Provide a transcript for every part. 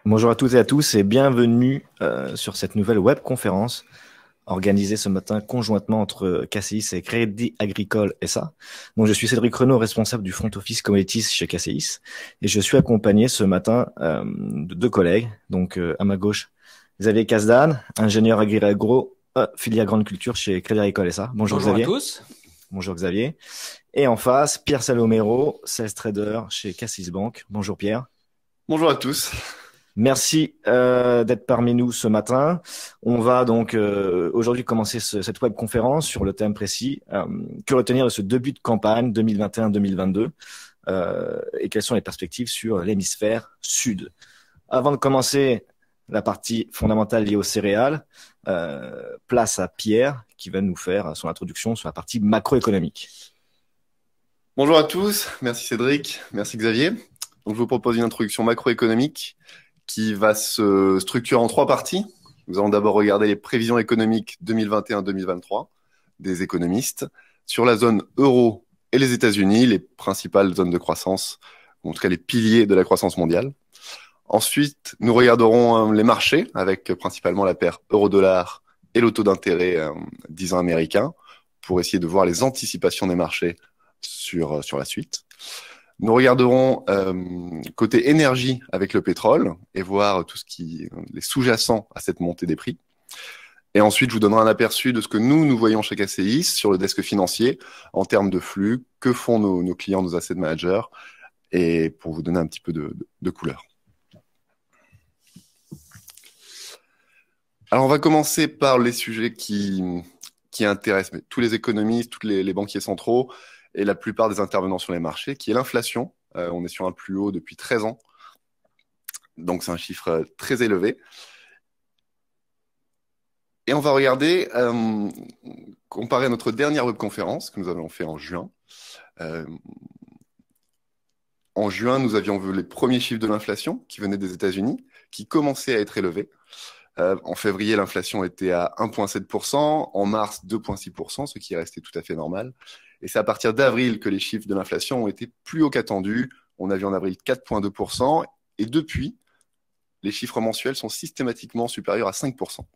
Bonjour à toutes et à tous et bienvenue sur cette nouvelle webconférence organisée ce matin conjointement entre KCIS et Crédit Agricole SA. Donc, je suis Cédric Renaud, responsable du front office commodities chez KCIS et je suis accompagné ce matin de deux collègues. Donc, à ma gauche, Xavier Casdan, ingénieur agri-agro, filière grande culture chez Crédit Agricole SA. Bonjour Bonjour à Xavier. tous. Bonjour Xavier. Et en face, Pierre Salomero, sales trader chez KCIS Bank. Bonjour Pierre. Bonjour à tous. Merci d'être parmi nous ce matin. On va donc aujourd'hui commencer cette web conférence sur le thème précis que retenir de ce début de campagne 2021-2022 et quelles sont les perspectives sur l'hémisphère sud. Avant de commencer la partie fondamentale liée aux céréales, place à Pierre qui va nous faire son introduction sur la partie macroéconomique. Bonjour à tous. Merci Cédric. Merci Xavier. Donc, je vous propose une introduction macroéconomique qui va se structurer en trois parties. Nous allons d'abord regarder les prévisions économiques 2021-2023 des économistes sur la zone euro et les États-Unis, les principales zones de croissance, ou en tout cas les piliers de la croissance mondiale. Ensuite, nous regarderons les marchés avec principalement la paire euro-dollar et le taux d'intérêt 10 ans américain pour essayer de voir les anticipations des marchés sur la suite. Nous regarderons côté énergie avec le pétrole et voir tout ce qui les sous-jacents à cette montée des prix. Et ensuite, je vous donnerai un aperçu de ce que nous voyons chez KCIS sur le desk financier en termes de flux, que font nos clients, nos asset managers, et pour vous donner un petit peu de couleur. Alors, on va commencer par les sujets qui intéressent tous les économistes, tous les banquiers centraux, et la plupart des intervenants sur les marchés, qui est l'inflation. On est sur un plus haut depuis 13 ans. Donc, c'est un chiffre très élevé. Et on va regarder, comparer à notre dernière webconférence que nous avons fait en juin. En juin, nous avions vu les premiers chiffres de l'inflation qui venaient des États-Unis, qui commençaient à être élevés. En février, l'inflation était à 1,7%, en mars 2,6%, ce qui est resté tout à fait normal. Et c'est à partir d'avril que les chiffres de l'inflation ont été plus hauts qu'attendus. On a vu en avril 4,2%, et depuis, les chiffres mensuels sont systématiquement supérieurs à 5%.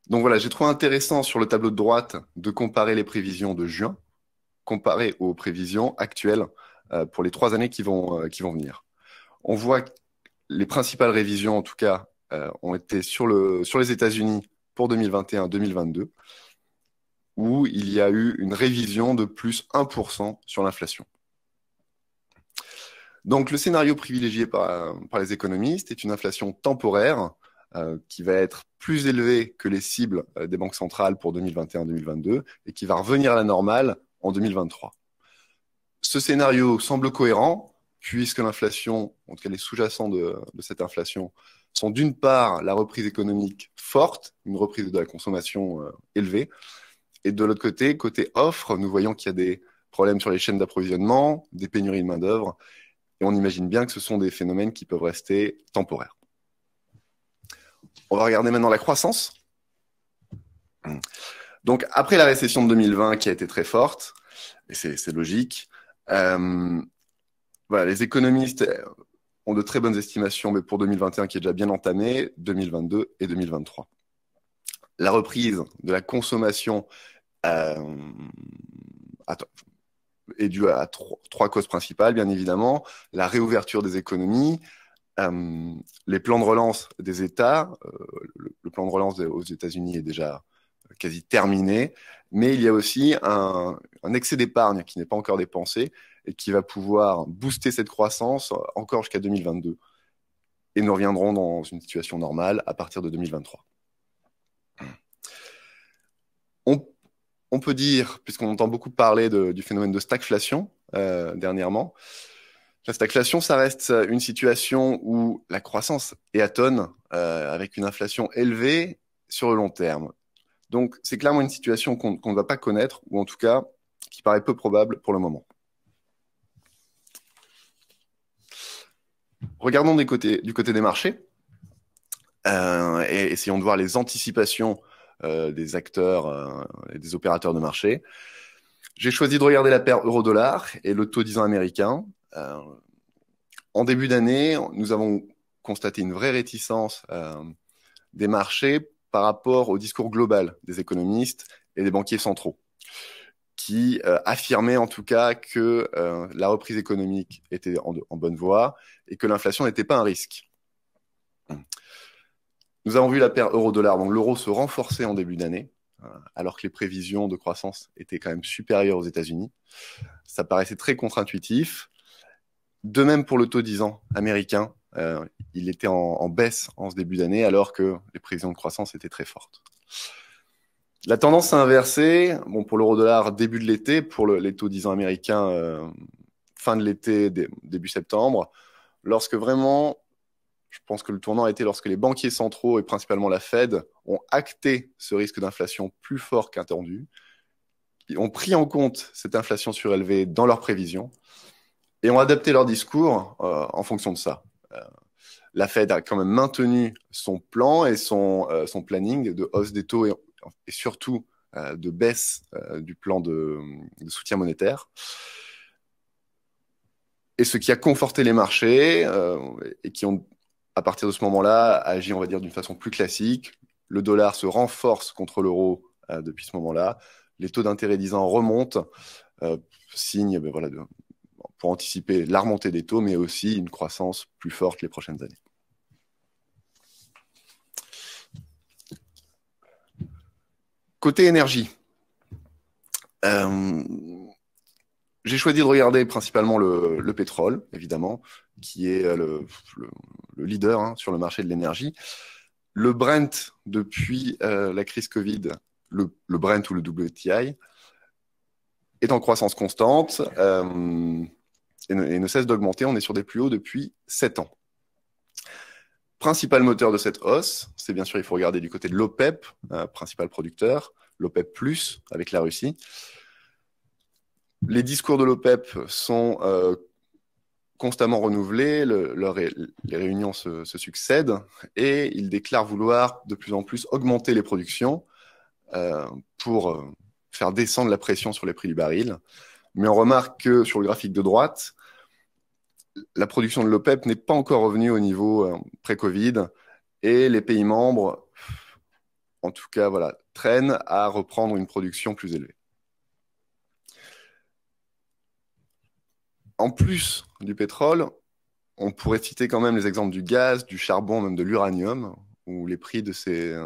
Donc voilà, j'ai trouvé intéressant sur le tableau de droite de comparer les prévisions de juin, comparées aux prévisions actuelles pour les 3 années qui vont venir. On voit que les principales révisions, en tout cas, ont été sur les États-Unis pour 2021-2022, où il y a eu une révision de plus 1% sur l'inflation. Donc, le scénario privilégié par les économistes est une inflation temporaire qui va être plus élevée que les cibles des banques centrales pour 2021-2022 et qui va revenir à la normale en 2023. Ce scénario semble cohérent puisque l'inflation, en tout cas les sous-jacents de cette inflation, sont d'une part la reprise économique forte, une reprise de la consommation élevée, et de l'autre côté offre, nous voyons qu'il y a des problèmes sur les chaînes d'approvisionnement, des pénuries de main-d'œuvre, et on imagine bien que ce sont des phénomènes qui peuvent rester temporaires. On va regarder maintenant la croissance. Donc, après la récession de 2020 qui a été très forte, et c'est logique, voilà, les économistes ont de très bonnes estimations, mais pour 2021 qui est déjà bien entamé, 2022 et 2023. La reprise de la consommation est due à trois causes principales, bien évidemment. La réouverture des économies, les plans de relance des États. Le plan de relance aux États-Unis est déjà quasi terminé, mais il y a aussi un excès d'épargne qui n'est pas encore dépensé et qui va pouvoir booster cette croissance encore jusqu'à 2022. Et nous reviendrons dans une situation normale à partir de 2023. On peut dire, puisqu'on entend beaucoup parler du phénomène de stagflation dernièrement, la stagflation, ça reste une situation où la croissance est atone avec une inflation élevée sur le long terme. Donc, c'est clairement une situation qu'on ne va pas connaître, ou en tout cas, qui paraît peu probable pour le moment. Regardons du côté des marchés et essayons de voir les anticipations des acteurs et des opérateurs de marché. J'ai choisi de regarder la paire euro-dollar et le taux 10 ans américain. En début d'année, nous avons constaté une vraie réticence des marchés par rapport au discours global des économistes et des banquiers centraux, qui affirmaient en tout cas que la reprise économique était en bonne voie et que l'inflation n'était pas un risque. Nous avons vu la paire euro-dollar, donc l'euro se renforcer en début d'année, alors que les prévisions de croissance étaient quand même supérieures aux États-Unis. Ça paraissait très contre-intuitif. De même pour le taux 10 ans américain, il était en baisse en ce début d'année, alors que les prévisions de croissance étaient très fortes. La tendance s'est inversée. Bon, pour l'euro-dollar, début de l'été, pour les taux 10 ans américains, fin de l'été, début septembre, lorsque vraiment, je pense que le tournant a été lorsque les banquiers centraux et principalement la Fed ont acté ce risque d'inflation plus fort qu'attendu. Ils ont pris en compte cette inflation surélevée dans leurs prévisions et ont adapté leur discours en fonction de ça. La Fed a quand même maintenu son plan et son planning de hausse des taux et surtout de baisse du plan de soutien monétaire. Et ce qui a conforté les marchés et qui ont, à partir de ce moment-là, agi, on va dire, d'une façon plus classique. Le dollar se renforce contre l'euro depuis ce moment-là. Les taux d'intérêt 10 ans remontent, signe voilà, pour anticiper la remontée des taux, mais aussi une croissance plus forte les prochaines années. Côté énergie, j'ai choisi de regarder principalement le pétrole, évidemment, qui est le leader sur le marché de l'énergie. Le Brent, depuis la crise Covid, le Brent ou le WTI, est en croissance constante et ne cesse d'augmenter. On est sur des plus hauts depuis 7 ans. Principal moteur de cette hausse, c'est bien sûr, il faut regarder du côté de l'OPEP, principal producteur, l'OPEP+, avec la Russie. Les discours de l'OPEP sont constamment renouvelés, les réunions se succèdent et ils déclarent vouloir de plus en plus augmenter les productions pour faire descendre la pression sur les prix du baril. Mais on remarque que sur le graphique de droite, la production de l'OPEP n'est pas encore revenue au niveau pré-Covid et les pays membres, en tout cas, voilà, traînent à reprendre une production plus élevée. En plus du pétrole, on pourrait citer quand même les exemples du gaz, du charbon, même de l'uranium, où les prix de ces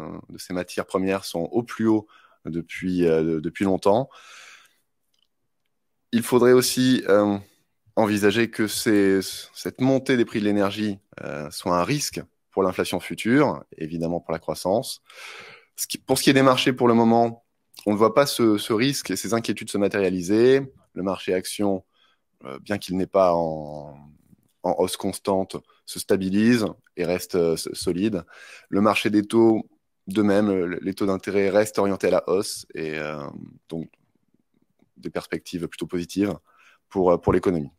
matières premières sont au plus haut depuis longtemps. Il faudrait aussi envisager que cette montée des prix de l'énergie soit un risque pour l'inflation future, évidemment pour la croissance. Pour ce qui est des marchés, pour le moment, on ne voit pas ce risque et ces inquiétudes se matérialiser. Le marché action, bien qu'il n'est pas en hausse constante, se stabilise et reste solide. Le marché des taux, de même, les taux d'intérêt restent orientés à la hausse et donc des perspectives plutôt positives pour l'économie.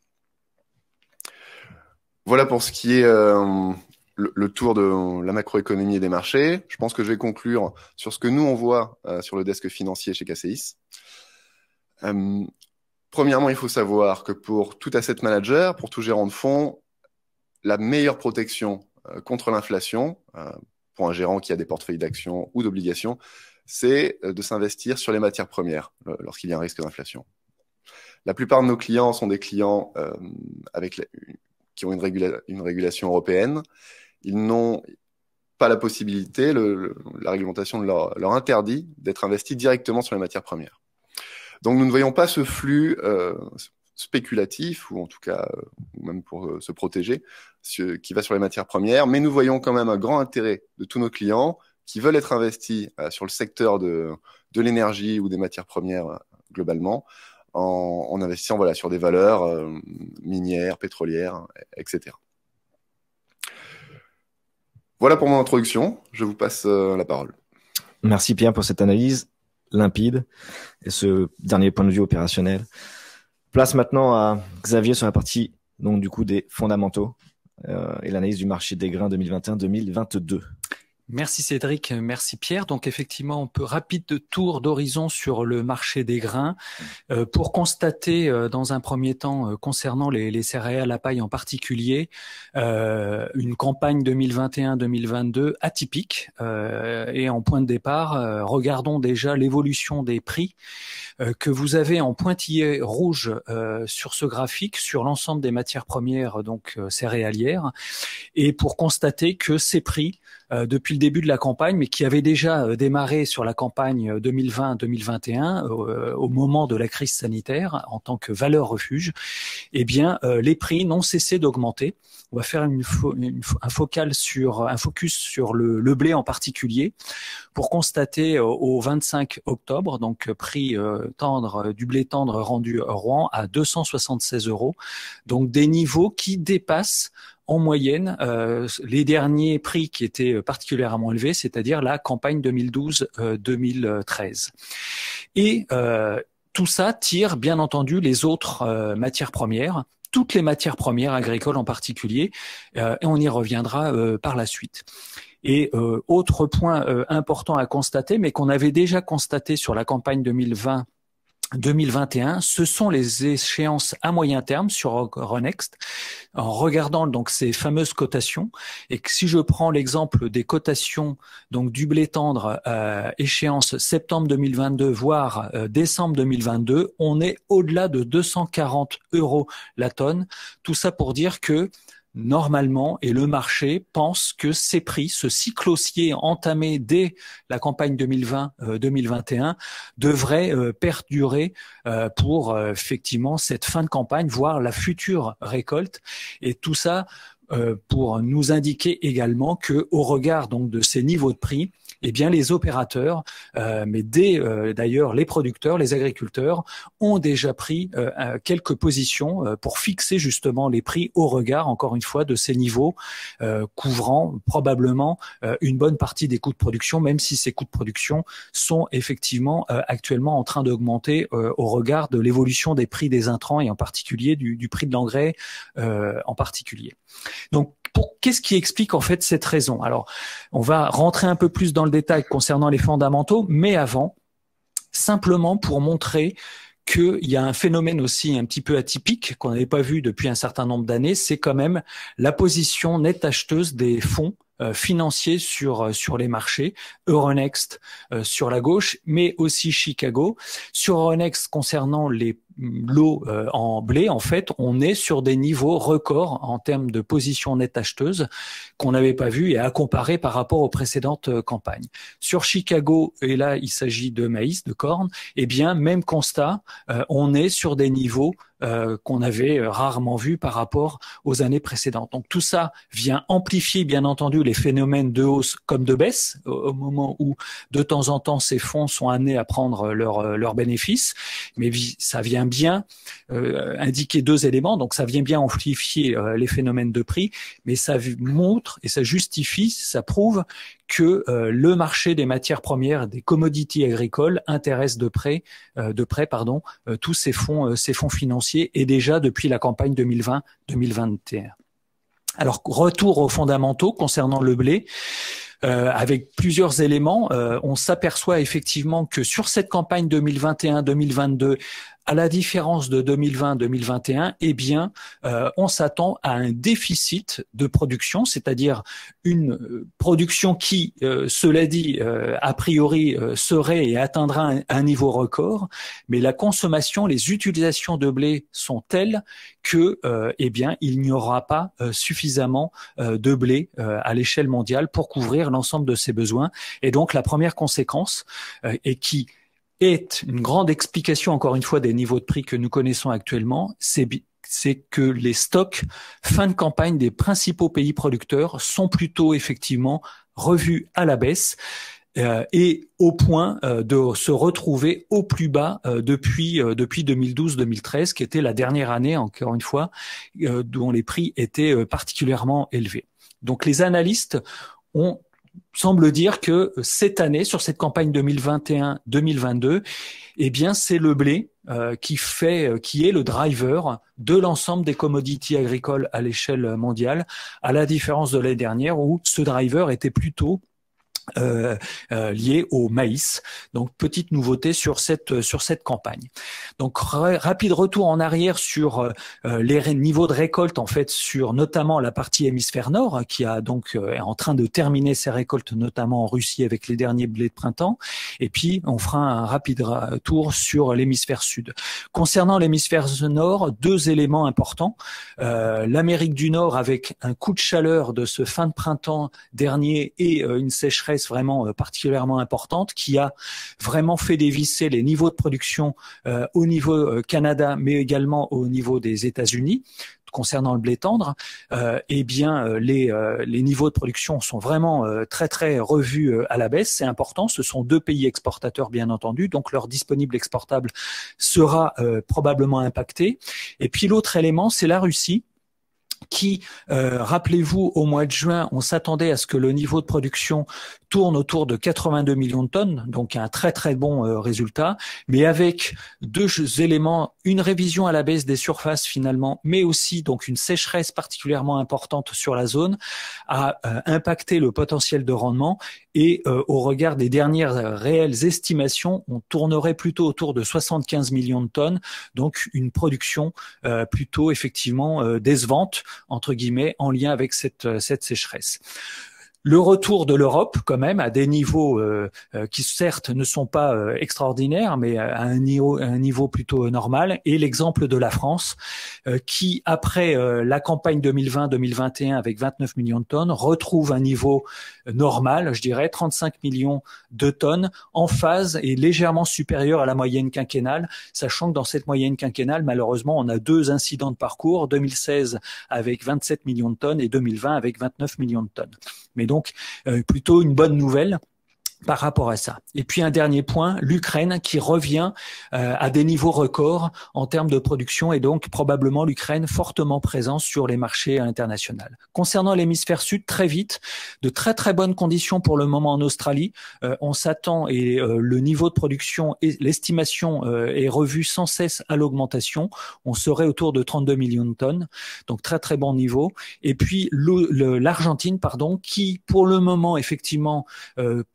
Voilà pour ce qui est le tour de la macroéconomie et des marchés. Je pense que je vais conclure sur ce que nous on voit sur le desk financier chez KCIS. Premièrement, il faut savoir que pour tout asset manager, pour tout gérant de fonds, la meilleure protection contre l'inflation, pour un gérant qui a des portefeuilles d'actions ou d'obligations, c'est de s'investir sur les matières premières lorsqu'il y a un risque d'inflation. La plupart de nos clients sont des clients qui ont une régulation européenne. Ils n'ont pas la possibilité, la réglementation leur interdit d'être investis directement sur les matières premières. Donc nous ne voyons pas ce flux spéculatif, ou en tout cas même pour se protéger, qui va sur les matières premières, mais nous voyons quand même un grand intérêt de tous nos clients qui veulent être investis sur le secteur de l'énergie ou des matières premières globalement, en investissant voilà, sur des valeurs minières, pétrolières, etc. Voilà pour mon introduction. Je vous passe la parole. Merci Pierre pour cette analyse limpide et ce dernier point de vue opérationnel. Place maintenant à Xavier sur la partie donc du coup des fondamentaux et l'analyse du marché des grains 2021-2022. Merci Cédric, merci Pierre. Donc effectivement, on peut rapide tour d'horizon sur le marché des grains pour constater dans un premier temps concernant les céréales à paille en particulier une campagne 2021-2022 atypique et en point de départ, regardons déjà l'évolution des prix que vous avez en pointillé rouge sur ce graphique sur l'ensemble des matières premières donc céréalières et pour constater que ces prix depuis le début de la campagne, mais qui avait déjà démarré sur la campagne 2020-2021 au moment de la crise sanitaire en tant que valeur refuge, eh bien les prix n'ont cessé d'augmenter. On va faire un focus sur le blé en particulier pour constater au 25 octobre, donc prix tendre du blé tendre rendu Rouen à 276 €, donc des niveaux qui dépassent en moyenne les derniers prix qui étaient particulièrement élevés, c'est-à-dire la campagne 2012-2013. Et tout ça tire bien entendu les autres matières premières, toutes les matières premières agricoles en particulier, et on y reviendra par la suite. Et autre point important à constater, mais qu'on avait déjà constaté sur la campagne 2020-2021, ce sont les échéances à moyen terme sur Euronext, en regardant donc ces fameuses cotations. Et que si je prends l'exemple des cotations donc du blé tendre échéance septembre 2022 voire décembre 2022, on est au-delà de 240 € la tonne. Tout ça pour dire que normalement, et le marché pense que ces prix, ce cycle haussier entamé dès la campagne 2020-2021, devrait perdurer pour effectivement cette fin de campagne, voire la future récolte. Et tout ça pour nous indiquer également que, au regard donc de ces niveaux de prix, eh bien les opérateurs, mais d'ailleurs les producteurs, les agriculteurs, ont déjà pris quelques positions pour fixer justement les prix au regard, encore une fois, de ces niveaux, couvrant probablement une bonne partie des coûts de production, même si ces coûts de production sont effectivement actuellement en train d'augmenter au regard de l'évolution des prix des intrants et en particulier du prix de l'engrais en particulier. Donc, qu'est-ce qui explique en fait cette raison? Alors, on va rentrer un peu plus dans le détail concernant les fondamentaux, mais avant, simplement pour montrer qu'il y a un phénomène aussi un petit peu atypique qu'on n'avait pas vu depuis un certain nombre d'années, c'est quand même la position nette acheteuse des fonds financiers sur les marchés, Euronext sur la gauche, mais aussi Chicago. Sur Euronext, concernant les lots en blé, en fait, on est sur des niveaux records en termes de position nette acheteuse qu'on n'avait pas vu et à comparer par rapport aux précédentes campagnes. Sur Chicago, et là il s'agit de maïs, de corn, eh bien même constat, on est sur des niveaux qu'on avait rarement vus par rapport aux années précédentes. Donc tout ça vient amplifier bien entendu les phénomènes de hausse comme de baisse au moment où de temps en temps ces fonds sont amenés à prendre leurs bénéfices, mais ça vient bien indiquer deux éléments. Donc ça vient bien amplifier les phénomènes de prix, mais ça montre et ça justifie, ça prouve que le marché des matières premières, des commodities agricoles intéresse de près tous ces fonds financiers et déjà depuis la campagne 2020-2021. Alors retour aux fondamentaux concernant le blé. Avec plusieurs éléments, on s'aperçoit effectivement que sur cette campagne 2021-2022, à la différence de 2020-2021, eh bien, on s'attend à un déficit de production, c'est-à-dire une production qui, cela dit, a priori serait et atteindra un niveau record, mais la consommation, les utilisations de blé sont telles que, eh bien, il n'y aura pas suffisamment de blé à l'échelle mondiale pour couvrir l'ensemble de ces besoins. Et donc, la première conséquence, et qui est une grande explication, encore une fois, des niveaux de prix que nous connaissons actuellement, c'est que les stocks fin de campagne des principaux pays producteurs sont plutôt effectivement revus à la baisse et au point de se retrouver au plus bas depuis 2012-2013, qui était la dernière année, encore une fois, dont les prix étaient particulièrement élevés. Donc les analystes semble dire que cette année, sur cette campagne 2021-2022, eh bien, c'est le blé qui est le driver de l'ensemble des commodities agricoles à l'échelle mondiale, à la différence de l'année dernière où ce driver était plutôt liées au maïs. Donc petite nouveauté sur cette campagne. Donc rapide retour en arrière sur les niveaux de récolte en fait sur notamment la partie hémisphère nord qui a donc est en train de terminer ses récoltes notamment en Russie avec les derniers blés de printemps. Et puis on fera un rapide tour sur l'hémisphère sud. Concernant l'hémisphère nord, deux éléments importants. L'Amérique du Nord avec un coup de chaleur de ce fin de printemps dernier et une sécheresse vraiment particulièrement importante qui a vraiment fait dévisser les niveaux de production au niveau Canada mais également au niveau des États-Unis. Concernant le blé tendre, eh bien les niveaux de production sont vraiment très revus à la baisse. C'est important. Ce sont deux pays exportateurs bien entendu, donc leur disponible exportable sera probablement impacté. Et puis l'autre élément, c'est la Russie, qui, rappelez-vous, au mois de juin, on s'attendait à ce que le niveau de production tourne autour de 82 millions de tonnes, donc un très bon résultat, mais avec deux éléments, une révision à la baisse des surfaces finalement, mais aussi donc une sécheresse particulièrement importante sur la zone, a impacté le potentiel de rendement et au regard des dernières réelles estimations, on tournerait plutôt autour de 75 millions de tonnes, donc une production plutôt effectivement décevante entre guillemets en lien avec cette sécheresse. Le retour de l'Europe, quand même, à des niveaux qui certes ne sont pas extraordinaires, mais à un niveau plutôt normal. Et l'exemple de la France, qui après la campagne 2020-2021 avec 29 millions de tonnes, retrouve un niveau normal, je dirais 35 millions de tonnes, en phase et légèrement supérieur à la moyenne quinquennale, sachant que dans cette moyenne quinquennale, malheureusement, on a deux incidents de parcours, 2016 avec 27 millions de tonnes et 2020 avec 29 millions de tonnes. Mais donc, plutôt une bonne nouvelle par rapport à ça. Et puis un dernier point, l'Ukraine qui revient à des niveaux records en termes de production et donc probablement l'Ukraine fortement présente sur les marchés internationaux. Concernant l'hémisphère sud, très vite, de très bonnes conditions pour le moment en Australie. On s'attend et le niveau de production et l'estimation est revu sans cesse à l'augmentation. On serait autour de 32 millions de tonnes, donc très bon niveau. Et puis l'Argentine, qui pour le moment effectivement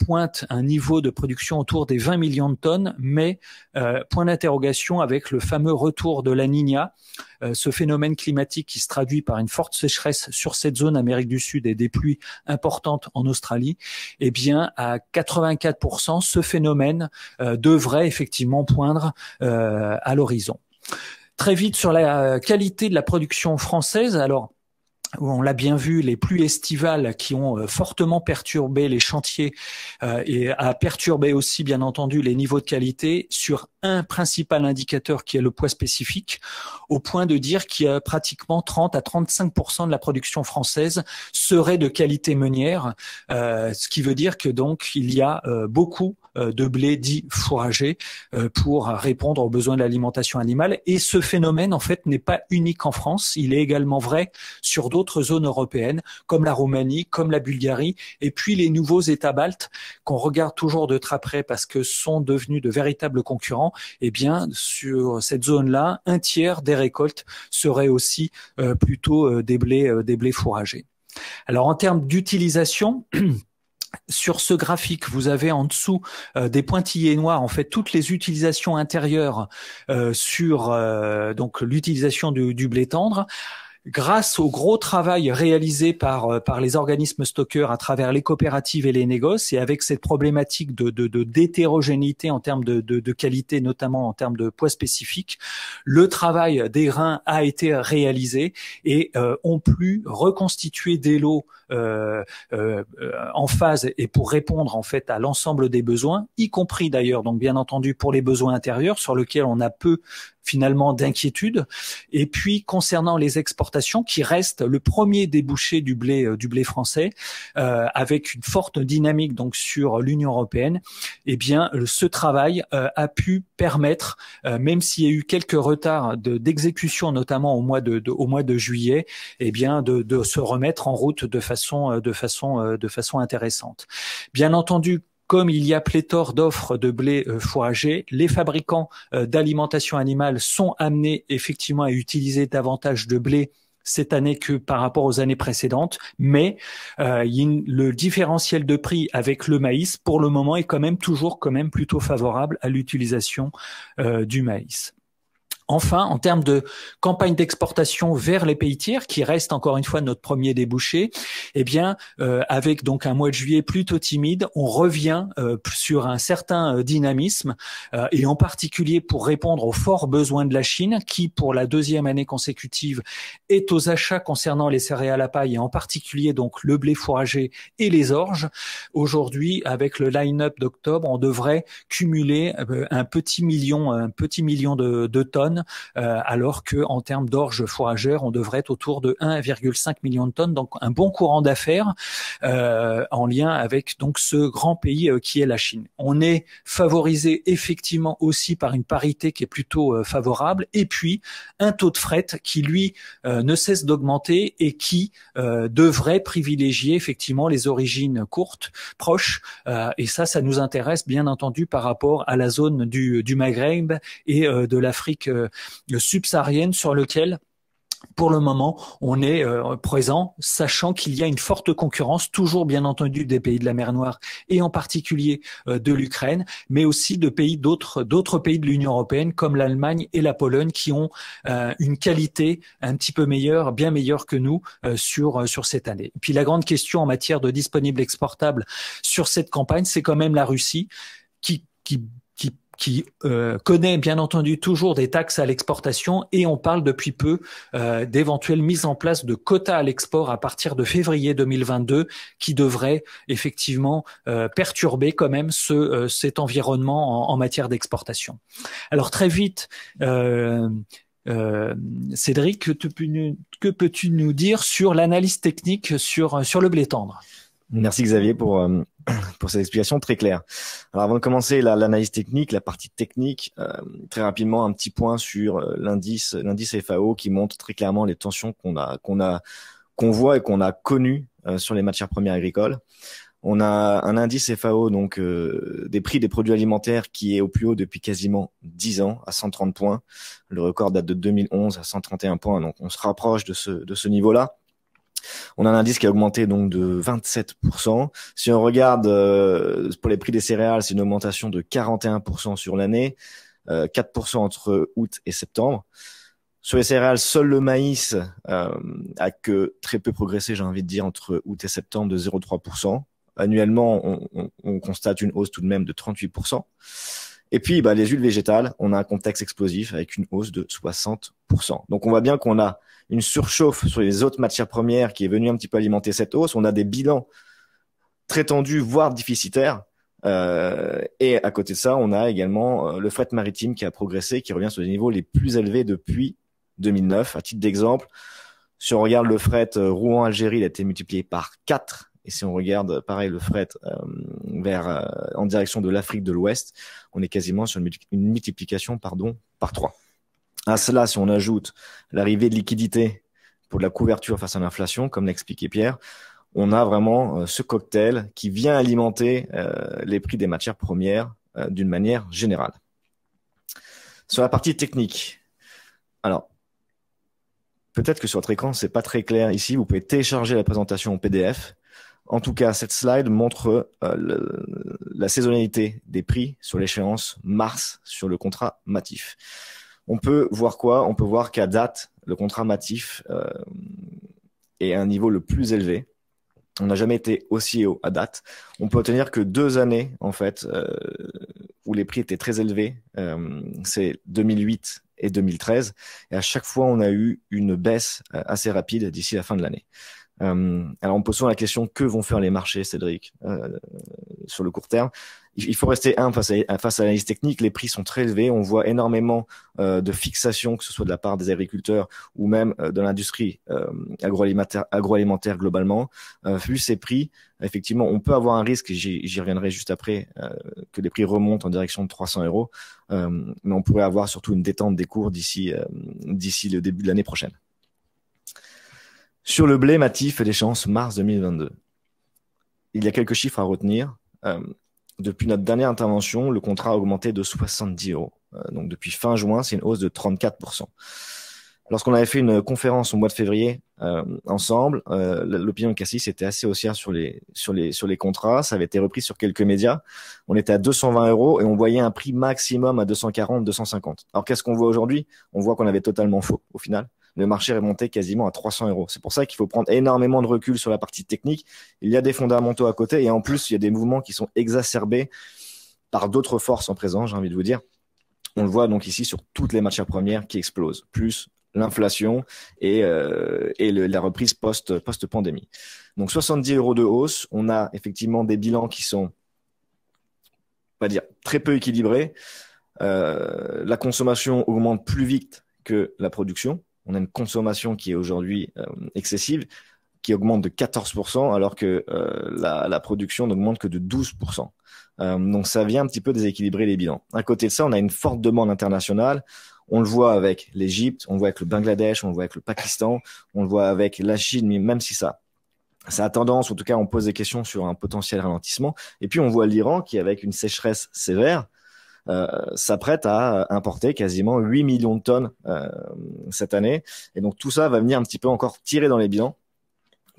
pointe un niveau de production autour des 20 millions de tonnes, mais point d'interrogation avec le fameux retour de la Niña, ce phénomène climatique qui se traduit par une forte sécheresse sur cette zone Amérique du Sud et des pluies importantes en Australie. Eh bien, à 84%, ce phénomène devrait effectivement poindre à l'horizon. Très vite sur la qualité de la production française. Alors, on l'a bien vu, les pluies estivales qui ont fortement perturbé les chantiers et a perturbé aussi, bien entendu, les niveaux de qualité sur un principal indicateur qui est le poids spécifique, au point de dire qu'il y a pratiquement 30 à 35% de la production française serait de qualité meunière, ce qui veut dire que donc il y a beaucoup de blé dit fourragé pour répondre aux besoins de l'alimentation animale. Et ce phénomène, en fait, n'est pas unique en France. Il est également vrai sur d'autres zones européennes, comme la Roumanie, comme la Bulgarie, et puis les nouveaux États baltes qu'on regarde toujours de très près parce que sont devenus de véritables concurrents. Eh bien, sur cette zone-là, un tiers des récoltes seraient aussi plutôt des blés fourragés. Alors, en termes d'utilisation, sur ce graphique, vous avez en dessous des pointillés noirs, en fait, toutes les utilisations intérieures sur donc l'utilisation du blé tendre. Grâce au gros travail réalisé par les organismes stockeurs à travers les coopératives et les négoces, et avec cette problématique d'hétérogénéité en termes de qualité, notamment en termes de poids spécifiques, le travail des grains a été réalisé et ont pu reconstituer des lots en phase et pour répondre en fait à l'ensemble des besoins, y compris d'ailleurs donc bien entendu pour les besoins intérieurs sur lesquels on a peu finalement d'inquiétude. Et puis concernant les exportations, qui restent le premier débouché du blé français, avec une forte dynamique donc sur l'Union européenne, eh bien ce travail a pu permettre, même s'il y a eu quelques retards d'exécution, notamment au mois de juillet, eh bien de se remettre en route de façon intéressante. Bien entendu, comme il y a pléthore d'offres de blé fourragé, les fabricants d'alimentation animale sont amenés effectivement à utiliser davantage de blé cette année que par rapport aux années précédentes, mais le différentiel de prix avec le maïs, pour le moment, est quand même toujours plutôt favorable à l'utilisation du maïs. Enfin, en termes de campagne d'exportation vers les pays tiers, qui reste encore une fois notre premier débouché, eh bien, avec donc un mois de juillet plutôt timide, on revient sur un certain dynamisme, et en particulier pour répondre aux forts besoins de la Chine, qui pour la deuxième année consécutive est aux achats concernant les céréales à paille, et en particulier donc le blé fourragé et les orges. Aujourd'hui, avec le line-up d'octobre, on devrait cumuler un petit million de tonnes, alors que en termes d'orge fourragère, on devrait être autour de 1,5 million de tonnes, donc un bon courant d'affaires en lien avec donc ce grand pays qui est la Chine. On est favorisé effectivement aussi par une parité qui est plutôt favorable, et puis un taux de fret qui lui ne cesse d'augmenter et qui devrait privilégier effectivement les origines courtes, proches, et ça nous intéresse bien entendu par rapport à la zone du Maghreb et de l'Afrique subsaharienne, sur lequel pour le moment, on est présent, sachant qu'il y a une forte concurrence, toujours bien entendu des pays de la mer Noire et en particulier de l'Ukraine, mais aussi de d'autres pays de l'Union européenne comme l'Allemagne et la Pologne, qui ont une qualité un petit peu meilleure, bien meilleure que nous sur cette année. Et puis la grande question en matière de disponibles exportables sur cette campagne, c'est quand même la Russie qui connaît bien entendu toujours des taxes à l'exportation, et on parle depuis peu d'éventuelle mise en place de quotas à l'export à partir de février 2022 qui devrait effectivement perturber quand même cet environnement en matière d'exportation. Alors très vite, Cédric, que peux-tu nous dire sur l'analyse technique sur le blé tendre? Merci Xavier pour cette explication très claire. Alors avant de commencer l'analyse technique, la partie technique, très rapidement un petit point sur l'indice FAO qui montre très clairement les tensions qu'on voit et qu'on a connues sur les matières premières agricoles. On a un indice FAO donc des prix des produits alimentaires qui est au plus haut depuis quasiment 10 ans à 130 points. Le record date de 2011 à 131 points, donc on se rapproche de ce niveau-là. On a un indice qui a augmenté donc de 27%. Si on regarde pour les prix des céréales, c'est une augmentation de 41% sur l'année, 4% entre août et septembre. Sur les céréales, seul le maïs a que très peu progressé, j'ai envie de dire, entre août et septembre, de 0,3%. Annuellement, on constate une hausse tout de même de 38%. Et puis, les huiles végétales, on a un contexte explosif avec une hausse de 60%. Donc, on voit bien qu'on a une surchauffe sur les autres matières premières qui est venue un petit peu alimenter cette hausse. On a des bilans très tendus, voire déficitaires. Et à côté de ça, on a également le fret maritime qui a progressé, qui revient sur les niveaux les plus élevés depuis 2009. À titre d'exemple, si on regarde le fret Rouen-Algérie, il a été multiplié par 4. Et si on regarde, pareil, le fret en direction de l'Afrique de l'Ouest, on est quasiment sur une multiplication par 3. À cela, si on ajoute l'arrivée de liquidités pour de la couverture face à l'inflation, comme l'a expliqué Pierre, on a vraiment ce cocktail qui vient alimenter les prix des matières premières d'une manière générale. Sur la partie technique, alors, peut-être que sur votre écran, c'est pas très clair ici, vous pouvez télécharger la présentation en PDF. En tout cas, cette slide montre la saisonnalité des prix sur l'échéance mars sur le contrat matif. On peut voir quoi? On peut voir qu'à date, le contrat matif est à un niveau le plus élevé. On n'a jamais été aussi haut à date. On peut obtenir que 2 années, en fait, où les prix étaient très élevés. C'est 2008 et 2013. Et à chaque fois, on a eu une baisse assez rapide d'ici la fin de l'année. Alors, on pose souvent la question, que vont faire les marchés, Cédric, sur le court terme? Il faut rester face à l'analyse technique. Les prix sont très élevés. On voit énormément de fixations, que ce soit de la part des agriculteurs ou même de l'industrie agroalimentaire globalement. Vu ces prix, effectivement, on peut avoir un risque, et j'y reviendrai juste après, que les prix remontent en direction de 300 €. Mais on pourrait avoir surtout une détente des cours d'ici le début de l'année prochaine. Sur le blé matif d'échéance mars 2022, il y a quelques chiffres à retenir. Depuis notre dernière intervention, le contrat a augmenté de 70 €. Donc depuis fin juin, c'est une hausse de 34%. Lorsqu'on avait fait une conférence au mois de février ensemble, l'opinion de Cassis était assez haussière sur les contrats. Ça avait été repris sur quelques médias. On était à 220 € et on voyait un prix maximum à 240, 250. Alors qu'est-ce qu'on voit aujourd'hui? On voit qu'on avait totalement faux au final. Le marché est monté quasiment à 300 €. C'est pour ça qu'il faut prendre énormément de recul sur la partie technique. Il y a des fondamentaux à côté et en plus, il y a des mouvements qui sont exacerbés par d'autres forces en présence, j'ai envie de vous dire. On le voit donc ici sur toutes les matières premières qui explosent, plus l'inflation et la reprise post-pandémie. Donc 70 € de hausse. On a effectivement des bilans qui sont, on va dire, très peu équilibrés. La consommation augmente plus vite que la production. On a une consommation qui est aujourd'hui excessive, qui augmente de 14%, alors que la production n'augmente que de 12%. Donc ça vient un petit peu déséquilibrer les bilans. À côté de ça, on a une forte demande internationale. On le voit avec l'Égypte, on le voit avec le Bangladesh, on le voit avec le Pakistan, on le voit avec la Chine, mais même si ça a tendance, en tout cas on pose des questions sur un potentiel ralentissement. Et puis on voit l'Iran qui, avec une sécheresse sévère, s'apprête à importer quasiment 8 millions de tonnes cette année. Et donc tout ça va venir un petit peu encore tirer dans les bilans.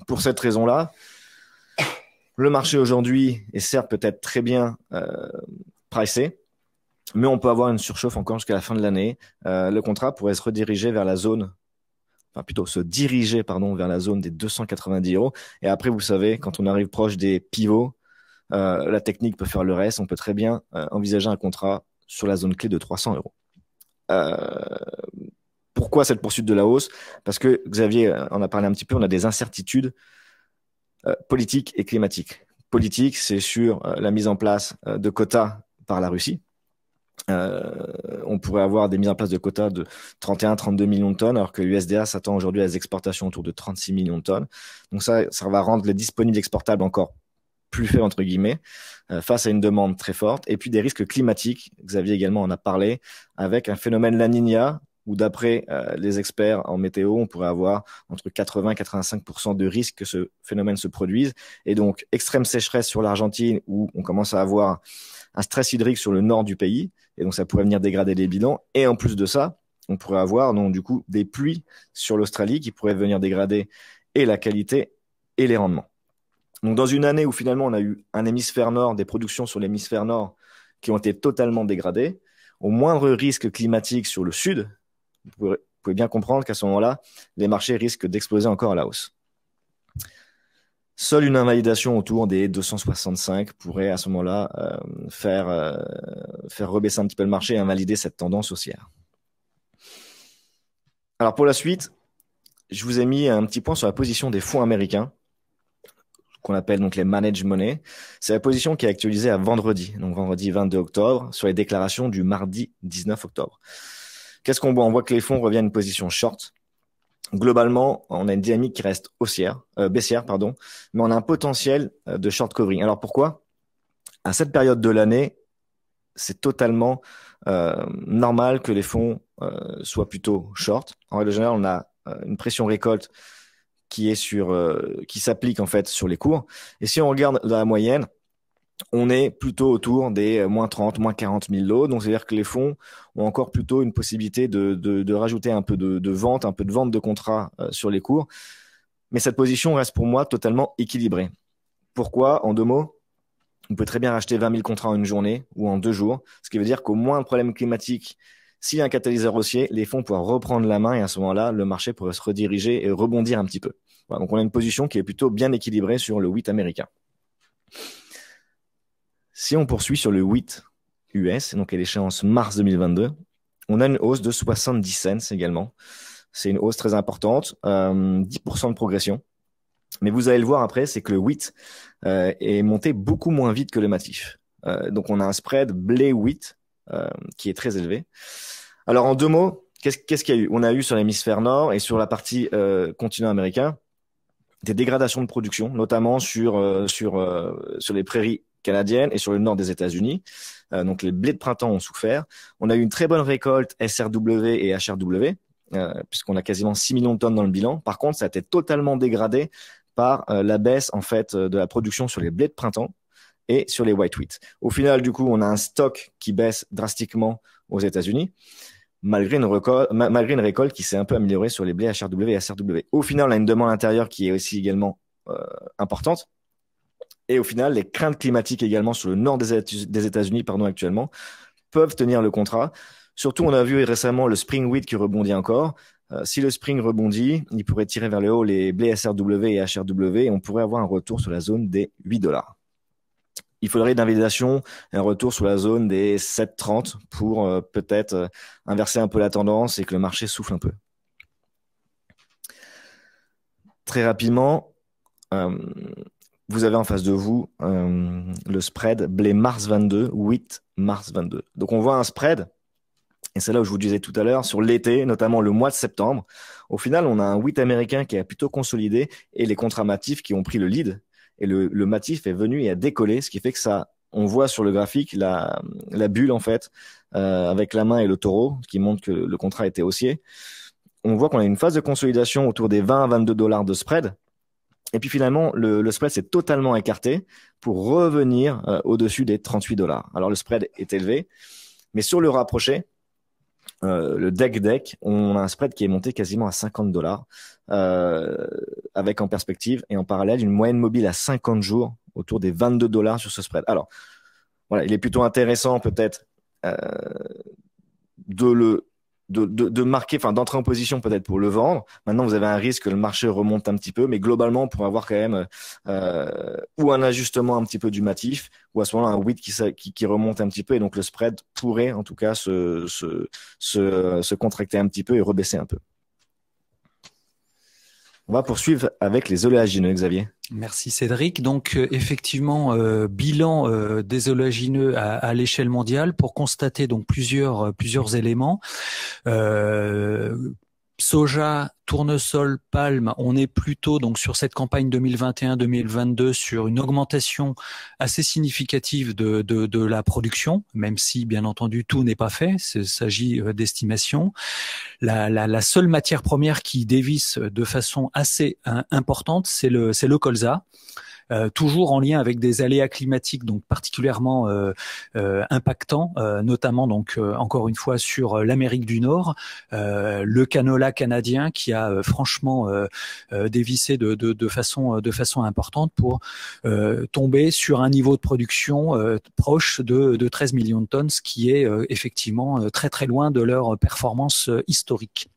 Pour cette raison-là, le marché aujourd'hui est certes peut-être très bien pricé, mais on peut avoir une surchauffe encore jusqu'à la fin de l'année. Le contrat pourrait se rediriger vers la zone, enfin plutôt se diriger, pardon, vers la zone des 290 €. Et après, vous savez, quand on arrive proche des pivots, la technique peut faire le reste. On peut très bien envisager un contrat sur la zone clé de 300 €. Pourquoi cette poursuite de la hausse? Parce que Xavier en a parlé un petit peu, on a des incertitudes politiques et climatiques. Politique, c'est sur la mise en place de quotas par la Russie. On pourrait avoir des mises en place de quotas de 31, 32 millions de tonnes, alors que l'USDA s'attend aujourd'hui à des exportations autour de 36 millions de tonnes. Donc ça va rendre les disponibles exportables encore plus faibles, entre guillemets, face à une demande très forte. Et puis des risques climatiques, Xavier également en a parlé, avec un phénomène La Niña, où d'après les experts en météo, on pourrait avoir entre 80 et 85% de risque que ce phénomène se produise. Et donc, extrême sécheresse sur l'Argentine, où on commence à avoir un stress hydrique sur le nord du pays. Et donc, ça pourrait venir dégrader les bilans. Et en plus de ça, on pourrait avoir donc du coup des pluies sur l'Australie qui pourraient venir dégrader et la qualité et les rendements. Donc, dans une année où finalement on a eu un hémisphère nord, des productions sur l'hémisphère nord qui ont été totalement dégradées, au moindre risque climatique sur le sud, vous pouvez bien comprendre qu'à ce moment-là, les marchés risquent d'exploser encore à la hausse. Seule une invalidation autour des 265 pourrait à ce moment-là faire rebaisser un petit peu le marché et invalider cette tendance haussière. Alors pour la suite, je vous ai mis un petit point sur la position des fonds américains, qu'on appelle donc les managed money. C'est la position qui est actualisée à vendredi, donc vendredi 22 octobre, sur les déclarations du mardi 19 octobre. Qu'est-ce qu'on voit? On voit que les fonds reviennent à une position short. Globalement, on a une dynamique qui reste baissière, mais on a un potentiel de short covering. Alors pourquoi? À cette période de l'année, c'est totalement normal que les fonds soient plutôt short. En règle générale, on a une pression récolte qui s'applique en fait sur les cours. Et si on regarde la moyenne, on est plutôt autour des moins 30, moins 40 000 lots. Donc, c'est-à-dire que les fonds ont encore plutôt une possibilité de rajouter un peu de vente, un peu de vente de contrats sur les cours. Mais cette position reste pour moi totalement équilibrée. Pourquoi? En 2 mots, on peut très bien racheter 20 000 contrats en une journée ou en 2 jours. Ce qui veut dire qu'au moins un problème climatique, s'il y a un catalyseur haussier, les fonds pourront reprendre la main et à ce moment-là, le marché pourrait se rediriger et rebondir un petit peu. Voilà, donc, on a une position qui est plutôt bien équilibrée sur le 8 américain. Si on poursuit sur le 8 US, donc à l'échéance mars 2022, on a une hausse de 70 cents également. C'est une hausse très importante, 10% de progression. Mais vous allez le voir après, c'est que le 8 est monté beaucoup moins vite que le matif. Donc on a un spread blé-8 qui est très élevé. Alors en 2 mots, qu'est-ce qu'il y a eu? On a eu sur l'hémisphère nord et sur la partie continent américain des dégradations de production, notamment sur les prairies canadiennes et sur le nord des États-Unis. Donc les blés de printemps ont souffert. On a eu une très bonne récolte SRW et HRW, puisqu'on a quasiment 6 millions de tonnes dans le bilan. Par contre, ça a été totalement dégradé par la baisse en fait de la production sur les blés de printemps et sur les white wheat. Au final, du coup, on a un stock qui baisse drastiquement aux États-Unis. malgré malgré une récolte qui s'est un peu améliorée sur les blés HRW et SRW. Au final, on a une demande intérieure qui est aussi également importante. Et au final, les craintes climatiques également sur le nord des États-Unis, actuellement, peuvent tenir le contrat. Surtout, on a vu récemment le spring wheat qui rebondit encore. Si le spring rebondit, il pourrait tirer vers le haut les blés SRW et HRW et on pourrait avoir un retour sur la zone des $8. Il faudrait une validation, un retour sur la zone des 7,30 pour peut-être inverser un peu la tendance et que le marché souffle un peu. Très rapidement, vous avez en face de vous le spread blé mars 22, wheat mars 22. Donc on voit un spread, et c'est là où je vous disais tout à l'heure, sur l'été, notamment le mois de septembre. Au final, on a un wheat américain qui a plutôt consolidé et les contrats matifs qui ont pris le lead. Et le matif est venu et a décollé, ce qui fait que ça, on voit sur le graphique la bulle en fait, avec la main et le taureau, qui montre que le contrat était haussier. On voit qu'on a une phase de consolidation autour des 20 à 22 $ de spread. Et puis finalement, le spread s'est totalement écarté pour revenir au-dessus des 38 $. Alors le spread est élevé, mais sur le rapproché, le deck, on a un spread qui est monté quasiment à 50 $, avec en perspective et en parallèle une moyenne mobile à 50 jours autour des 22 $ sur ce spread. Alors voilà, il est plutôt intéressant peut-être de marquer, enfin d'entrer en position peut-être pour le vendre. Maintenant, vous avez un risque que le marché remonte un petit peu, mais globalement, on pourrait avoir quand même ou un ajustement un petit peu du matif, ou à ce moment-là un wheat qui remonte un petit peu, et donc le spread pourrait en tout cas se contracter un petit peu et rebaisser un peu. On va poursuivre avec les oléagineux, Xavier. Merci Cédric. Donc effectivement, bilan des oléagineux à l'échelle mondiale pour constater donc plusieurs éléments. Soja, tournesol, palme, on est plutôt donc sur cette campagne 2021-2022 sur une augmentation assez significative de la production, même si bien entendu tout n'est pas fait, il s'agit d'estimation. La seule matière première qui dévisse de façon assez importante, c'est le colza. Toujours en lien avec des aléas climatiques donc particulièrement impactants, notamment donc encore une fois sur l'Amérique du Nord, le canola canadien qui a franchement dévissé de façon importante pour tomber sur un niveau de production proche de 13 millions de tonnes, ce qui est effectivement très très loin de leur performance historique.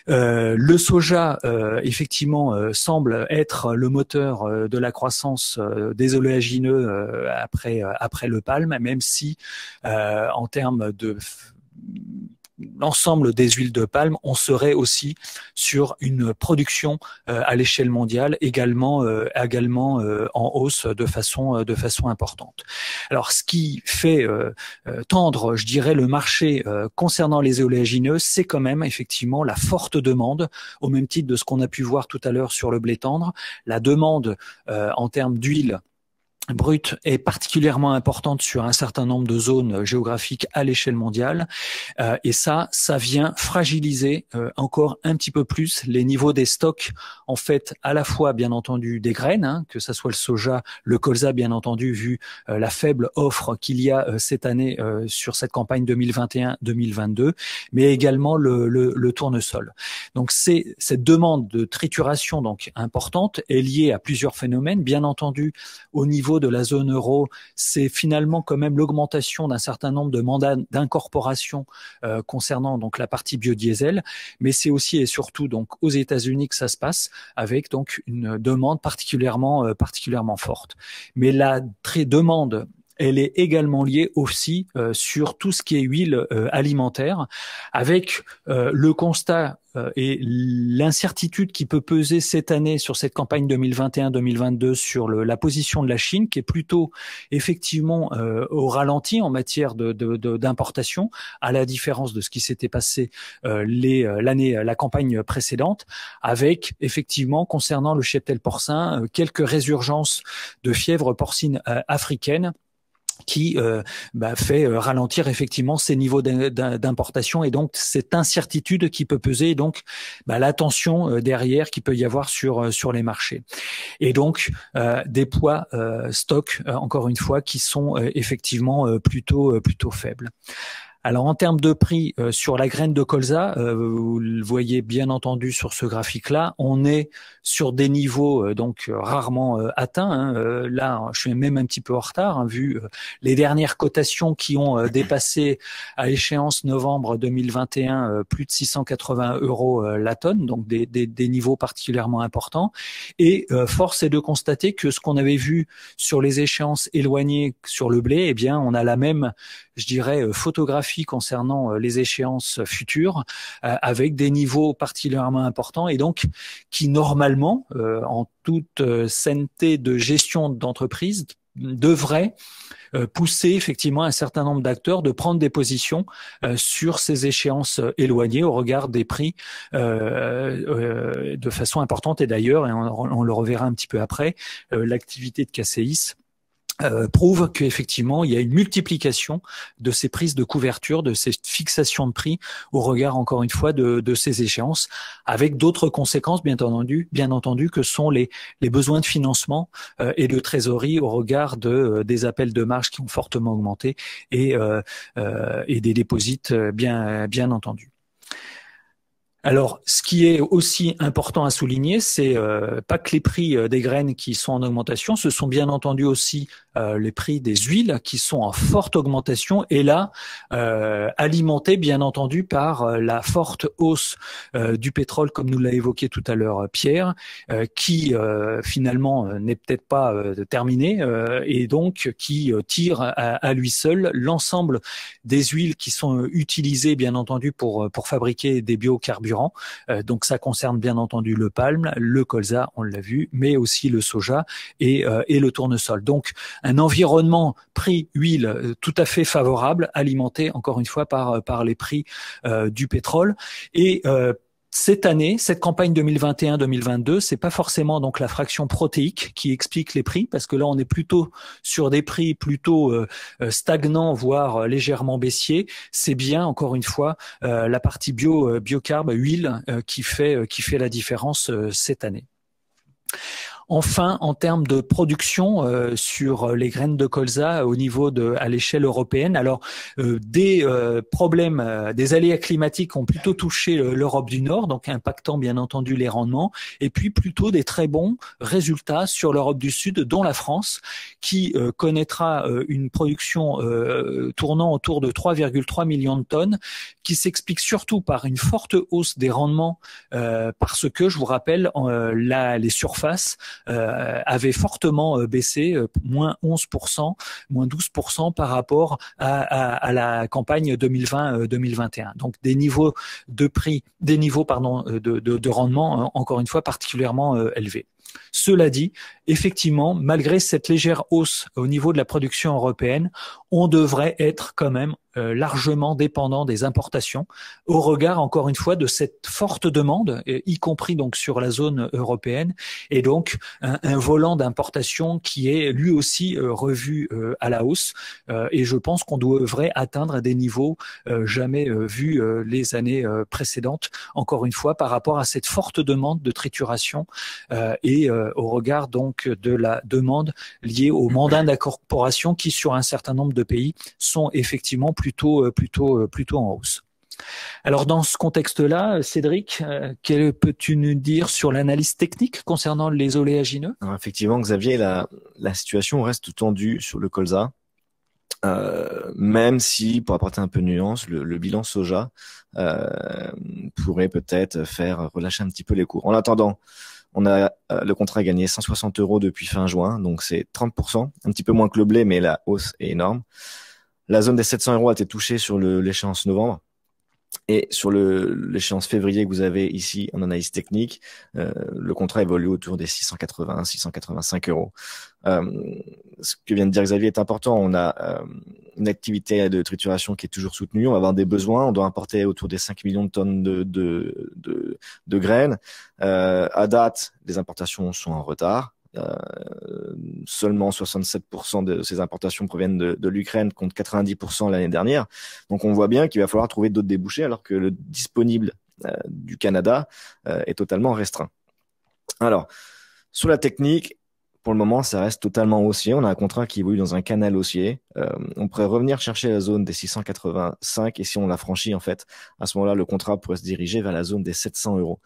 Le soja, effectivement, semble être le moteur de la croissance des oléagineux après le palme, même si en termes de l'ensemble des huiles de palme, on serait aussi sur une production à l'échelle mondiale également en hausse de façon importante. Alors, ce qui fait tendre, je dirais, le marché concernant les oléagineux, c'est quand même effectivement la forte demande, au même titre de ce qu'on a pu voir tout à l'heure sur le blé tendre, la demande en termes d'huile brute est particulièrement importante sur un certain nombre de zones géographiques à l'échelle mondiale, et ça vient fragiliser encore un petit peu plus les niveaux des stocks, en fait, à la fois bien entendu des graines, que ça soit le soja, le colza bien entendu, vu la faible offre qu'il y a cette année sur cette campagne 2021-2022, mais également le tournesol. Donc cette demande de trituration donc importante est liée à plusieurs phénomènes, bien entendu au niveau de la zone euro, c'est finalement quand même l'augmentation d'un certain nombre de mandats d'incorporation concernant donc la partie biodiesel, mais c'est aussi et surtout donc aux États-Unis que ça se passe, avec donc une demande particulièrement forte. Mais la demande, elle est également liée aussi sur tout ce qui est huile alimentaire, avec le constat et l'incertitude qui peut peser cette année sur cette campagne 2021-2022 sur la position de la Chine, qui est plutôt effectivement au ralenti en matière d'importation, à la différence de ce qui s'était passé la campagne précédente, avec effectivement concernant le cheptel porcin quelques résurgences de fièvre porcine africaine, qui fait ralentir effectivement ces niveaux d'importation, et donc cette incertitude qui peut peser, et donc la tension derrière qui peut y avoir sur les marchés, et donc des poids stocks encore une fois qui sont effectivement plutôt faibles. Alors en termes de prix sur la graine de colza, vous le voyez bien entendu sur ce graphique-là, on est sur des niveaux donc rarement atteints. Hein. Là, je suis même un petit peu en retard, hein, vu les dernières cotations qui ont dépassé à échéance novembre 2021 plus de 680 € la tonne, donc des niveaux particulièrement importants. Et force est de constater que ce qu'on avait vu sur les échéances éloignées sur le blé, eh bien, on a la même, je dirais, photographie concernant les échéances futures, avec des niveaux particulièrement importants et donc qui normalement, en toute sainteté de gestion d'entreprise, devraient pousser effectivement un certain nombre d'acteurs de prendre des positions sur ces échéances éloignées au regard des prix de façon importante. Et d'ailleurs, et on le reverra un petit peu après, l'activité de KCIS prouve qu'effectivement, il y a une multiplication de ces prises de couverture, de ces fixations de prix au regard, encore une fois, de ces échéances, avec d'autres conséquences, bien entendu, que sont les besoins de financement et de trésorerie au regard des appels de marge qui ont fortement augmenté et des déposits, bien entendu. Alors, ce qui est aussi important à souligner, c'est pas que les prix des graines qui sont en augmentation, ce sont bien entendu aussi les prix des huiles qui sont en forte augmentation et là, alimentés bien entendu par la forte hausse du pétrole, comme nous l'a évoqué tout à l'heure Pierre, qui finalement n'est peut-être pas terminé et donc qui tire à lui seul l'ensemble des huiles qui sont utilisées bien entendu pour fabriquer des biocarburants. Donc ça concerne bien entendu le palme, le colza, on l'a vu, mais aussi le soja et le tournesol. Donc un environnement prix huile tout à fait favorable, alimenté encore une fois par les prix du pétrole. Et cette année, cette campagne 2021-2022, c'est pas forcément donc la fraction protéique qui explique les prix, parce que là on est plutôt sur des prix plutôt stagnants, voire légèrement baissiers. C'est bien encore une fois la partie biocarbe, huile qui fait la différence cette année. Enfin, en termes de production sur les graines de colza au niveau à l'échelle européenne, alors des problèmes, des aléas climatiques ont plutôt touché l'Europe du Nord, donc impactant bien entendu les rendements, et puis plutôt des très bons résultats sur l'Europe du Sud, dont la France, qui connaîtra une production tournant autour de 3,3 millions de tonnes, qui s'explique surtout par une forte hausse des rendements, parce que, je vous rappelle, les surfaces avait fortement baissé, moins 11%, moins 12% par rapport à la campagne 2020-2021. Donc des niveaux de prix, de rendement, encore une fois, particulièrement élevés. Cela dit, effectivement, malgré cette légère hausse au niveau de la production européenne, on devrait être quand même largement dépendant des importations au regard, encore une fois, de cette forte demande, y compris donc sur la zone européenne, et donc un volant d'importation qui est lui aussi revu à la hausse. Et je pense qu'on devrait atteindre des niveaux jamais vus les années précédentes, encore une fois, par rapport à cette forte demande de trituration et au regard donc de la demande liée au mandat d'incorporation qui, sur un certain nombre de pays, sont effectivement plutôt en hausse. Alors dans ce contexte-là, Cédric, que peux-tu nous dire sur l'analyse technique concernant les oléagineux? Alors, effectivement, Xavier, la situation reste tendue sur le colza, même si, pour apporter un peu de nuance, le bilan soja pourrait peut-être faire relâcher un petit peu les cours. En attendant, on a le contrat a gagné 160 € depuis fin juin, donc c'est 30%, un petit peu moins que le blé, mais la hausse est énorme. La zone des 700 € a été touchée sur l'échéance novembre. Et sur l'échéance février que vous avez ici en analyse technique, le contrat évolue autour des 680, 685 €. Ce que vient de dire Xavier est important. On a une activité de trituration qui est toujours soutenue. On va avoir des besoins. On doit importer autour des 5 millions de tonnes de graines. À date, les importations sont en retard. Seulement 67% de ces importations proviennent de l'Ukraine contre 90% l'année dernière. Donc on voit bien qu'il va falloir trouver d'autres débouchés alors que le disponible du Canada est totalement restreint. Alors, sur la technique, pour le moment, ça reste totalement haussier. On a un contrat qui évolue dans un canal haussier. On pourrait revenir chercher la zone des 685 et si on la franchit, en fait, à ce moment-là, le contrat pourrait se diriger vers la zone des 700 euros.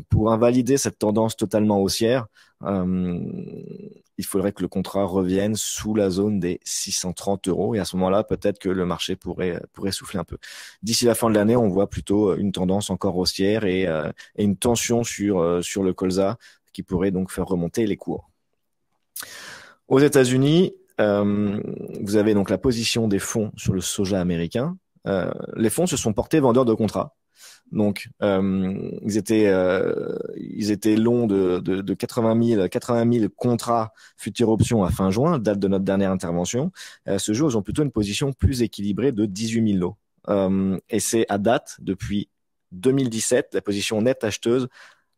Pour invalider cette tendance totalement haussière, il faudrait que le contrat revienne sous la zone des 630 euros et à ce moment-là, peut-être que le marché pourrait souffler un peu. D'ici la fin de l'année, on voit plutôt une tendance encore haussière et une tension sur le colza qui pourrait donc faire remonter les cours. Aux États-Unis, vous avez donc la position des fonds sur le soja américain. Les fonds se sont portés vendeurs de contrats. Donc, ils étaient longs de 80 000 contrats futures options à fin juin, date de notre dernière intervention. Ce jour, ils ont plutôt une position plus équilibrée de 18 000 lots. Et c'est à date, depuis 2017, la position nette acheteuse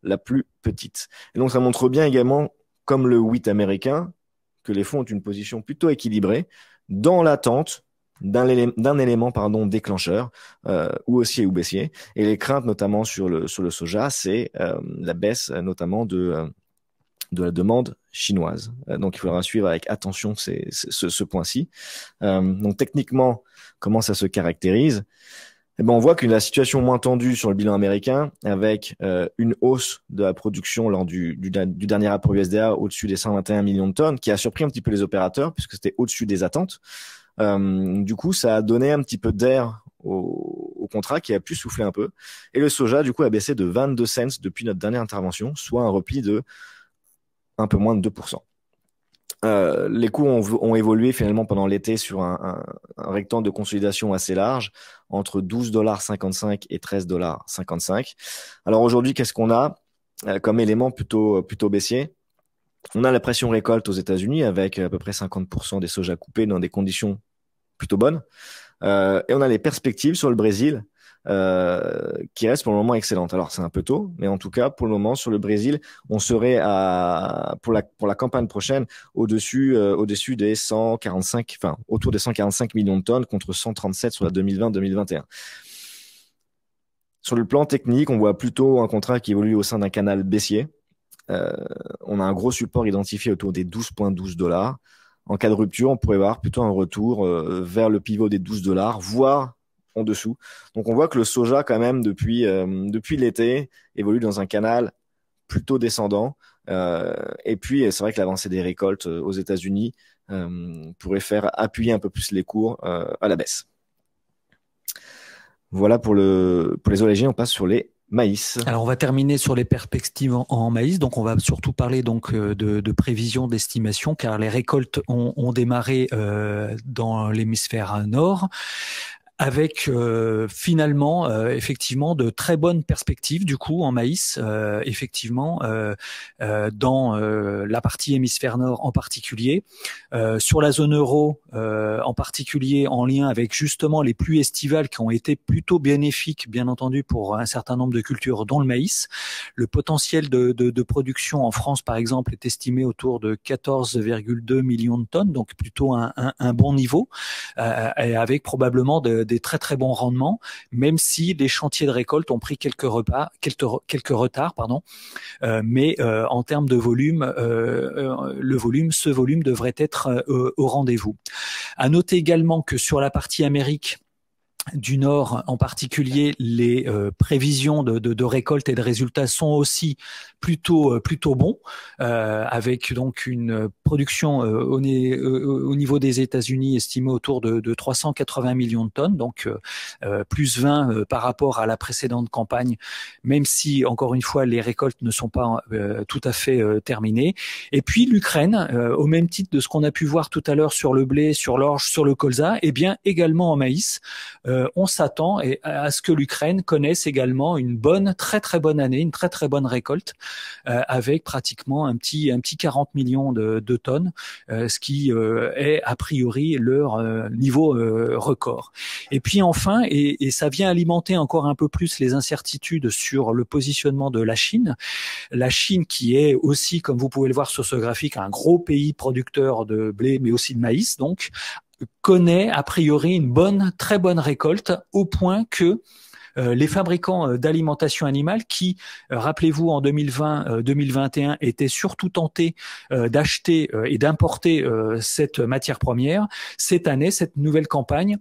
la plus petite. Et donc, ça montre bien également, comme le wheat américain, que les fonds ont une position plutôt équilibrée dans l'attente d'un élément déclencheur ou haussier ou baissier. Et les craintes notamment sur le soja, c'est la baisse notamment de la demande chinoise. Donc il faudra suivre avec attention ce point-ci. Donc techniquement, comment ça se caractérise? Eh ben, on voit que la situation moins tendue sur le bilan américain, avec une hausse de la production lors du dernier rapport USDA au-dessus des 121 millions de tonnes, qui a surpris un petit peu les opérateurs puisque c'était au-dessus des attentes. Du coup, ça a donné un petit peu d'air au contrat qui a pu souffler un peu. Et le soja, du coup, a baissé de 22 cents depuis notre dernière intervention, soit un repli de un peu moins de 2%. Les coûts ont évolué finalement pendant l'été sur un rectangle de consolidation assez large, entre 12,55 $ et 13,55 $. Alors aujourd'hui, qu'est-ce qu'on a comme élément plutôt baissier? On a la pression récolte aux États-Unis avec à peu près 50% des sojas coupés dans des conditions plutôt bonnes. Et on a les perspectives sur le Brésil qui restent pour le moment excellentes. Alors c'est un peu tôt, mais en tout cas pour le moment sur le Brésil, on serait pour la campagne prochaine au-dessus des 145, enfin autour des 145 millions de tonnes contre 137 sur la 2020-2021. Sur le plan technique, on voit plutôt un contrat qui évolue au sein d'un canal baissier. On a un gros support identifié autour des 12,12 $. En cas de rupture, on pourrait voir plutôt un retour vers le pivot des 12 $, voire en dessous. Donc on voit que le soja quand même depuis l'été évolue dans un canal plutôt descendant. Et puis c'est vrai que l'avancée des récoltes aux États-Unis pourrait faire appuyer un peu plus les cours à la baisse. Voilà pour les oléagineux. On passe sur les maïs. Alors on va terminer sur les perspectives en maïs, donc on va surtout parler donc de prévisions, d'estimation, car les récoltes ont démarré dans l'hémisphère nord, avec finalement effectivement de très bonnes perspectives du coup en maïs, effectivement dans la partie hémisphère nord en particulier, sur la zone euro en particulier en lien avec justement les pluies estivales qui ont été plutôt bénéfiques bien entendu pour un certain nombre de cultures dont le maïs. Le potentiel de production en France par exemple est estimé autour de 14,2 millions de tonnes, donc plutôt un bon niveau, et avec probablement des très très bons rendements, même si les chantiers de récolte ont pris quelques retards, mais en termes de volume, ce volume devrait être au rendez-vous. À noter également que sur la partie Amérique du Nord, en particulier, les prévisions de récolte et de résultats sont aussi plutôt bons, avec donc une production au niveau des États-Unis estimée autour de 380 millions de tonnes, donc plus 20 par rapport à la précédente campagne, même si encore une fois les récoltes ne sont pas tout à fait terminées. Et puis l'Ukraine, au même titre de ce qu'on a pu voir tout à l'heure sur le blé, sur l'orge, sur le colza, et bien également en maïs. On s'attend à ce que l'Ukraine connaisse également une très très bonne année, une très très bonne récolte, avec pratiquement un petit 40 millions de tonnes, ce qui est a priori leur niveau record. Et puis enfin, et ça vient alimenter encore un peu plus les incertitudes sur le positionnement de la Chine qui est aussi, comme vous pouvez le voir sur ce graphique, un gros pays producteur de blé mais aussi de maïs, donc connaît a priori une très bonne récolte, au point que les fabricants d'alimentation animale qui, rappelez-vous, en 2020-2021 étaient surtout tentés d'acheter et d'importer cette matière première. Cette année, cette nouvelle campagne,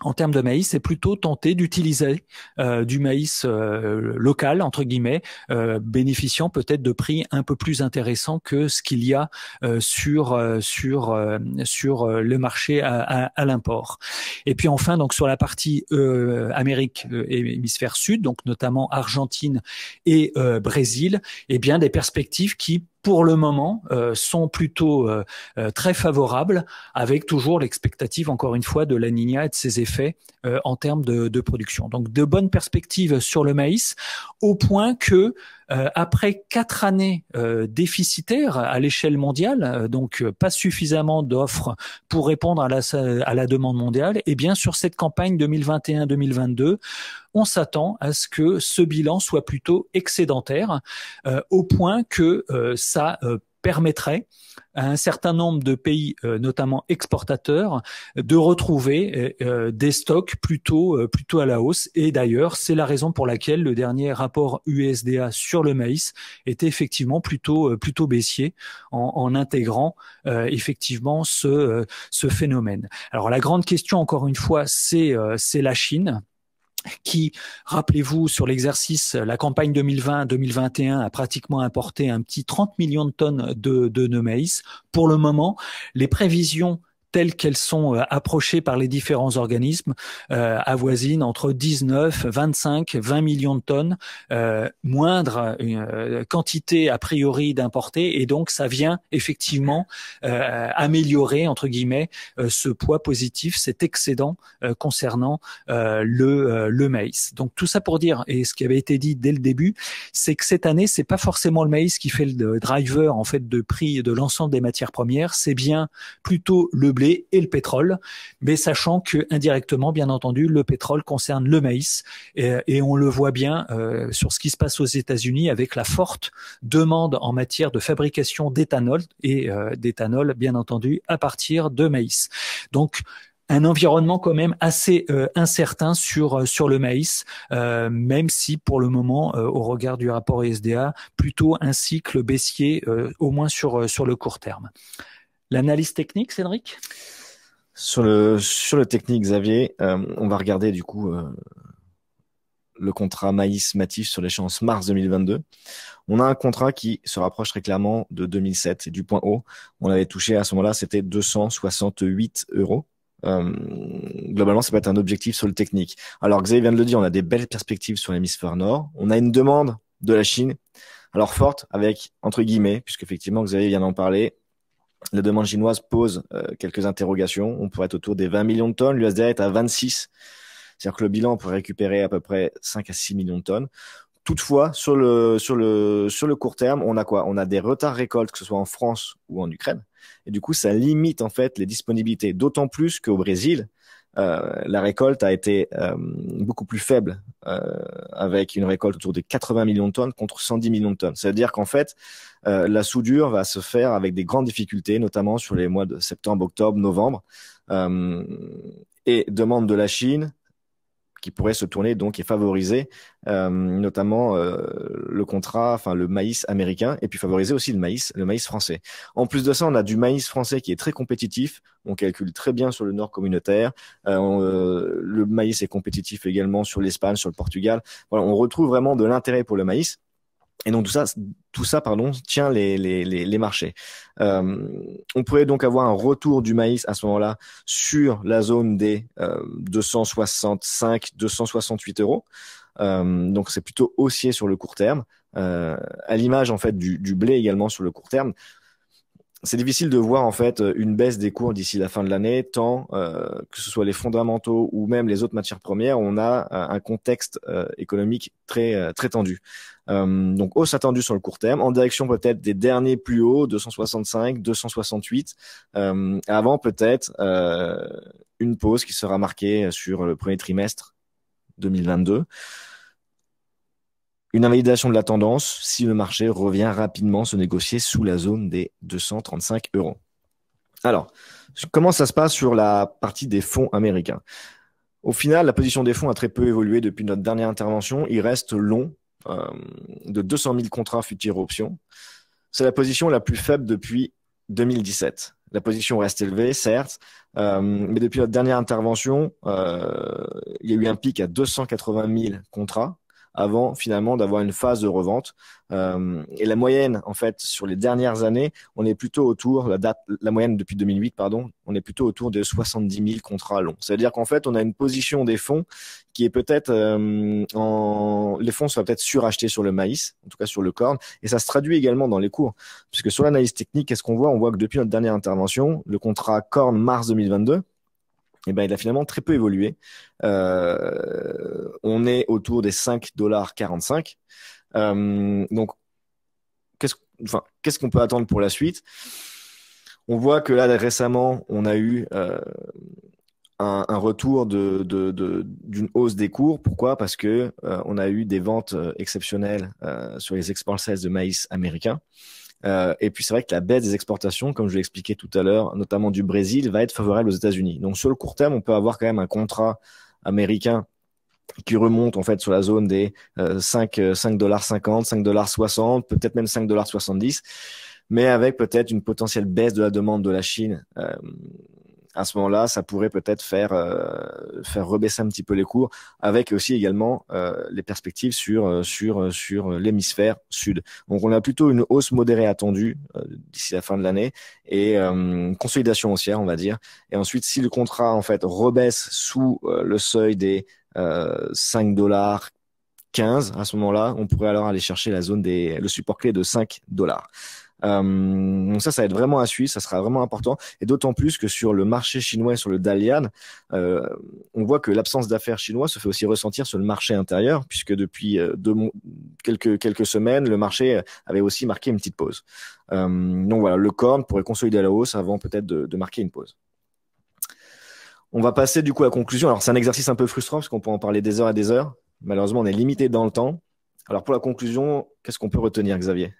en termes de maïs, c'est plutôt tenter d'utiliser du maïs local, entre guillemets, bénéficiant peut-être de prix un peu plus intéressants que ce qu'il y a sur le marché à l'import. Et puis enfin, donc sur la partie Amérique hémisphère sud, donc notamment Argentine et Brésil, eh bien des perspectives qui pour le moment, sont plutôt très favorables, avec toujours l'expectative, encore une fois, de la Niña et de ses effets en termes de production. Donc, de bonnes perspectives sur le maïs, au point que après 4 années déficitaires à l'échelle mondiale, donc pas suffisamment d'offres pour répondre à la demande mondiale, et bien sur cette campagne 2021-2022, on s'attend à ce que ce bilan soit plutôt excédentaire, au point que ça permettrait à un certain nombre de pays, notamment exportateurs, de retrouver des stocks plutôt à la hausse. Et d'ailleurs, c'est la raison pour laquelle le dernier rapport USDA sur le maïs était effectivement plutôt baissier, en intégrant effectivement ce phénomène. Alors la grande question, encore une fois, c'est la Chine, qui, rappelez-vous, sur l'exercice, la campagne 2020-2021 a pratiquement importé un petit 30 millions de tonnes de maïs. Pour le moment, les prévisions telles qu'elles sont approchées par les différents organismes, avoisinent entre 19, 25, 20 millions de tonnes, moindre quantité a priori d'importer, et donc ça vient effectivement améliorer, entre guillemets, ce poids positif, cet excédent concernant le maïs. Donc tout ça pour dire, et ce qui avait été dit dès le début, c'est que cette année, c'est pas forcément le maïs qui fait le driver en fait de prix de l'ensemble des matières premières, c'est bien plutôt le blé et le pétrole, mais sachant que indirectement, bien entendu, le pétrole concerne le maïs, et on le voit bien sur ce qui se passe aux États-Unis avec la forte demande en matière de fabrication d'éthanol, et d'éthanol, bien entendu, à partir de maïs. Donc, un environnement quand même assez incertain sur le maïs, même si pour le moment, au regard du rapport USDA, plutôt un cycle baissier, au moins sur le court terme. L'analyse technique, Cédric ? Sur le technique, Xavier, on va regarder du coup le contrat maïs Matif sur l'échéance mars 2022. On a un contrat qui se rapproche très clairement de 2007 et du point haut. On l'avait touché à ce moment-là, c'était 268 €. Globalement, ça peut être un objectif sur le technique. Alors, Xavier vient de le dire, on a des belles perspectives sur l'hémisphère nord. On a une demande de la Chine, alors forte, avec entre guillemets, puisque effectivement Xavier vient d'en parler, la demande chinoise pose quelques interrogations. On pourrait être autour des 20 millions de tonnes. L'USDA est à 26. C'est-à-dire que le bilan pourrait récupérer à peu près 5 à 6 millions de tonnes. Toutefois, sur le court terme, on a quoi? On a des retards récoltes, que ce soit en France ou en Ukraine. Et du coup, ça limite en fait les disponibilités. D'autant plus qu'au Brésil, la récolte a été beaucoup plus faible, avec une récolte autour de 80 millions de tonnes contre 110 millions de tonnes. Ça veut dire qu'en fait, la soudure va se faire avec des grandes difficultés, notamment sur les mois de septembre, octobre, novembre, et demande de la Chine qui pourrait se tourner donc et favoriser notamment le contrat, enfin le maïs américain, et puis favoriser aussi le maïs français. En plus de ça, on a du maïs français qui est très compétitif. On calcule très bien sur le nord communautaire. Le maïs est compétitif également sur l'Espagne, sur le Portugal. Voilà, on retrouve vraiment de l'intérêt pour le maïs. Et donc tout ça, tient les marchés. On pourrait donc avoir un retour du maïs à ce moment-là sur la zone des 265, 268 €. Donc c'est plutôt haussier sur le court terme, à l'image en fait du blé également sur le court terme. C'est difficile de voir en fait une baisse des cours d'ici la fin de l'année, tant que ce soit les fondamentaux ou même les autres matières premières, on a un contexte économique très tendu. Donc hausse attendue sur le court terme, en direction peut-être des derniers plus hauts, 265, 268, avant peut-être une pause qui sera marquée sur le premier trimestre 2022. Une invalidation de la tendance si le marché revient rapidement se négocier sous la zone des 235 €. Alors, comment ça se passe sur la partie des fonds américains? Au final, la position des fonds a très peu évolué depuis notre dernière intervention. Il reste long, de 200 000 contrats futurs options. C'est la position la plus faible depuis 2017. La position reste élevée, certes, mais depuis notre dernière intervention, il y a eu un pic à 280 000 contrats avant finalement d'avoir une phase de revente. Et la moyenne, en fait, sur les dernières années, on est plutôt autour, la moyenne depuis 2008, pardon, on est plutôt autour de 70 000 contrats longs. C'est-à-dire qu'en fait, on a une position des fonds qui est peut-être les fonds sont peut-être surachetés sur le maïs, en tout cas sur le corn, et ça se traduit également dans les cours. Puisque sur l'analyse technique, qu'est-ce qu'on voit? On voit que depuis notre dernière intervention, le contrat corn mars 2022, eh ben, il a finalement très peu évolué. On est autour des $5,45. Donc, qu'est-ce qu'on peut attendre pour la suite? On voit que là, récemment, on a eu un retour d'une hausse des cours. Pourquoi? Parce que on a eu des ventes exceptionnelles sur les export sales de maïs américains. Et puis c'est vrai que la baisse des exportations, comme je l'ai expliqué tout à l'heure, notamment du Brésil, va être favorable aux États-Unis. Donc sur le court terme, on peut avoir quand même un contrat américain qui remonte en fait sur la zone des $5,50, $5,60, peut-être même $5,70, mais avec peut-être une potentielle baisse de la demande de la Chine. À ce moment-là, ça pourrait peut-être faire rebaisser un petit peu les cours, avec aussi également les perspectives sur l'hémisphère sud. Donc, on a plutôt une hausse modérée attendue d'ici la fin de l'année et consolidation haussière, on va dire. Et ensuite, si le contrat en fait rebaisse sous le seuil des $5,15, à ce moment-là, on pourrait alors aller chercher la zone le support clé de $5. Donc ça va être vraiment à suivre, ça sera vraiment important, et d'autant plus que sur le marché chinois, sur le Dalian, on voit que l'absence d'affaires chinois se fait aussi ressentir sur le marché intérieur, puisque depuis quelques semaines, le marché avait aussi marqué une petite pause. Donc voilà, le corn pourrait consolider à la hausse avant peut-être de marquer une pause. On va passer du coup à la conclusion. Alors c'est un exercice un peu frustrant parce qu'on peut en parler des heures et des heures. Malheureusement, on est limité dans le temps. Alors pour la conclusion, qu'est-ce qu'on peut retenir, Xavier?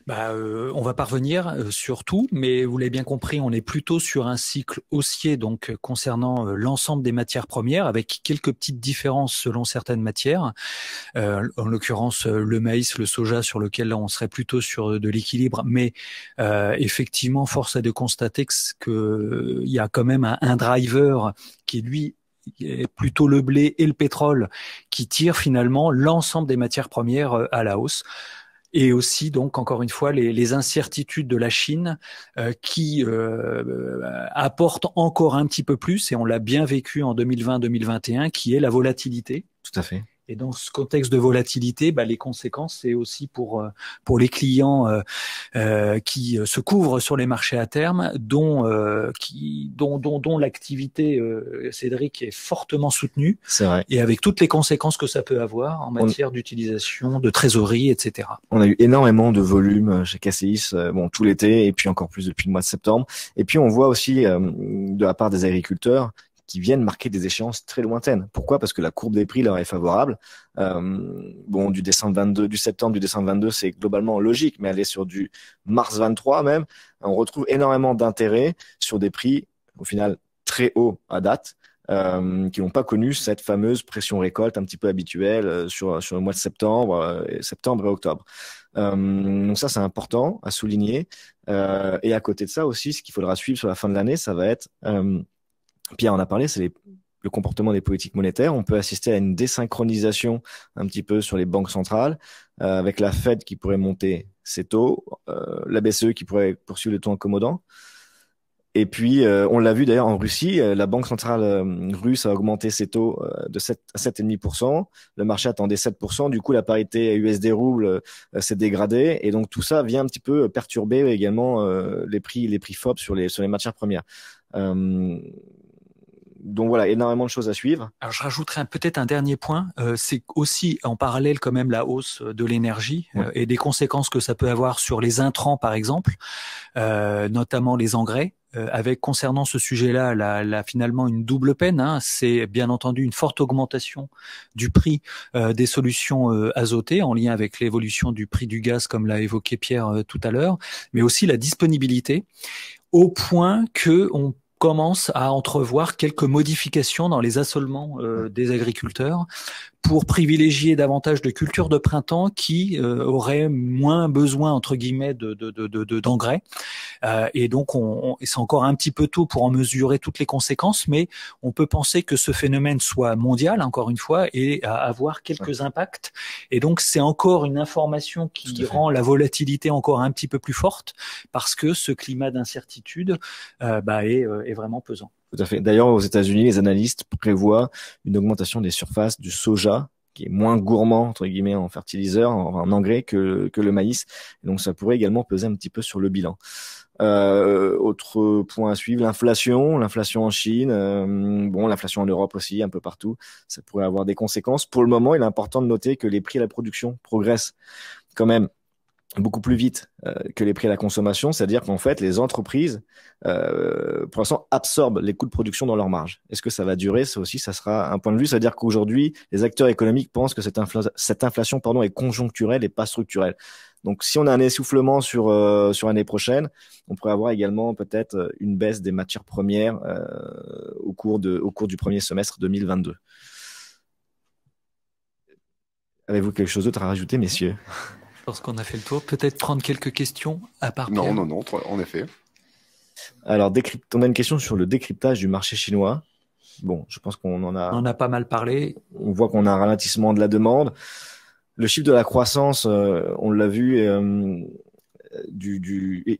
On va parvenir sur tout, mais vous l'avez bien compris, on est plutôt sur un cycle haussier, donc concernant l'ensemble des matières premières, avec quelques petites différences selon certaines matières. En l'occurrence, le maïs, le soja, sur lequel là, on serait plutôt sur de l'équilibre, mais effectivement, force est de constater que il y a quand même un driver qui lui est plutôt le blé et le pétrole qui tire finalement l'ensemble des matières premières à la hausse. Et aussi, donc, encore une fois, les incertitudes de la Chine qui apportent encore un petit peu plus, et on l'a bien vécu en 2020-2021, qui est la volatilité. Tout à fait. Et dans ce contexte de volatilité, les conséquences, c'est aussi pour les clients qui se couvrent sur les marchés à terme, dont l'activité, Cédric, est fortement soutenue. C'est vrai. Et avec toutes les conséquences que ça peut avoir en matière d'utilisation, de trésorerie, etc. On a eu énormément de volume chez KCIS, tout l'été, et puis encore plus depuis le mois de septembre. Et puis on voit aussi de la part des agriculteurs qui viennent marquer des échéances très lointaines. Pourquoi? Parce que la courbe des prix leur est favorable. Du septembre, du décembre 22, c'est globalement logique, mais aller sur du mars 23 même, on retrouve énormément d'intérêt sur des prix, au final, très hauts à date, qui n'ont pas connu cette fameuse pression récolte un petit peu habituelle sur le mois de septembre et octobre. Donc ça, c'est important à souligner. Et à côté de ça aussi, ce qu'il faudra suivre sur la fin de l'année, ça va être Pierre en a parlé, c'est le comportement des politiques monétaires. On peut assister à une désynchronisation un petit peu sur les banques centrales, avec la Fed qui pourrait monter ses taux, la BCE qui pourrait poursuivre le taux accommodant. Et puis, on l'a vu d'ailleurs en Russie, la banque centrale russe a augmenté ses taux de 7 à 7,5%. Le marché attendait 7%. Du coup, la parité USD-rouble s'est dégradée. Et donc, tout ça vient un petit peu perturber également les prix FOB sur les matières premières. Donc voilà, énormément de choses à suivre. Alors je rajouterai peut-être un dernier point, c'est aussi en parallèle quand même la hausse de l'énergie et des conséquences que ça peut avoir sur les intrants par exemple, notamment les engrais. Avec concernant ce sujet-là, finalement une double peine. C'est bien entendu une forte augmentation du prix des solutions azotées en lien avec l'évolution du prix du gaz, comme l'a évoqué Pierre tout à l'heure, mais aussi la disponibilité, au point que commence à entrevoir quelques modifications dans les assolements des agriculteurs pour privilégier davantage de cultures de printemps qui auraient moins besoin entre guillemets d'engrais. Et donc c'est encore un petit peu tôt pour en mesurer toutes les conséquences, mais on peut penser que ce phénomène soit mondial encore une fois et avoir quelques impacts. Et donc c'est encore une information qui rend la volatilité encore un petit peu plus forte parce que ce climat d'incertitude est vraiment pesant. Tout à fait. D'ailleurs, aux États-Unis, les analystes prévoient une augmentation des surfaces du soja, qui est moins gourmand, entre guillemets, en fertiliseur, en engrais que le maïs. Et donc, ça pourrait également peser un petit peu sur le bilan. Autre point à suivre, l'inflation en Chine, l'inflation en Europe aussi, un peu partout. Ça pourrait avoir des conséquences. Pour le moment, il est important de noter que les prix à la production progressent quand même beaucoup plus vite que les prix à la consommation, c'est-à-dire qu'en fait, les entreprises, pour l'instant, absorbent les coûts de production dans leur marge. Est-ce que ça va durer? Ça aussi, ça sera un point de vue. C'est-à-dire qu'aujourd'hui, les acteurs économiques pensent que cette inflation est conjoncturelle et pas structurelle. Donc, si on a un essoufflement sur l'année prochaine, on pourrait avoir également peut-être une baisse des matières premières au cours du premier semestre 2022. Avez-vous quelque chose d'autre à rajouter, messieurs? Je pense qu'on a fait le tour. Peut-être prendre quelques questions à part Pierre. Non, en effet. Alors, on a une question sur le décryptage du marché chinois. Bon, je pense qu'on en a... On en a pas mal parlé. On voit qu'on a un ralentissement de la demande. Le chiffre de la croissance, on l'a vu,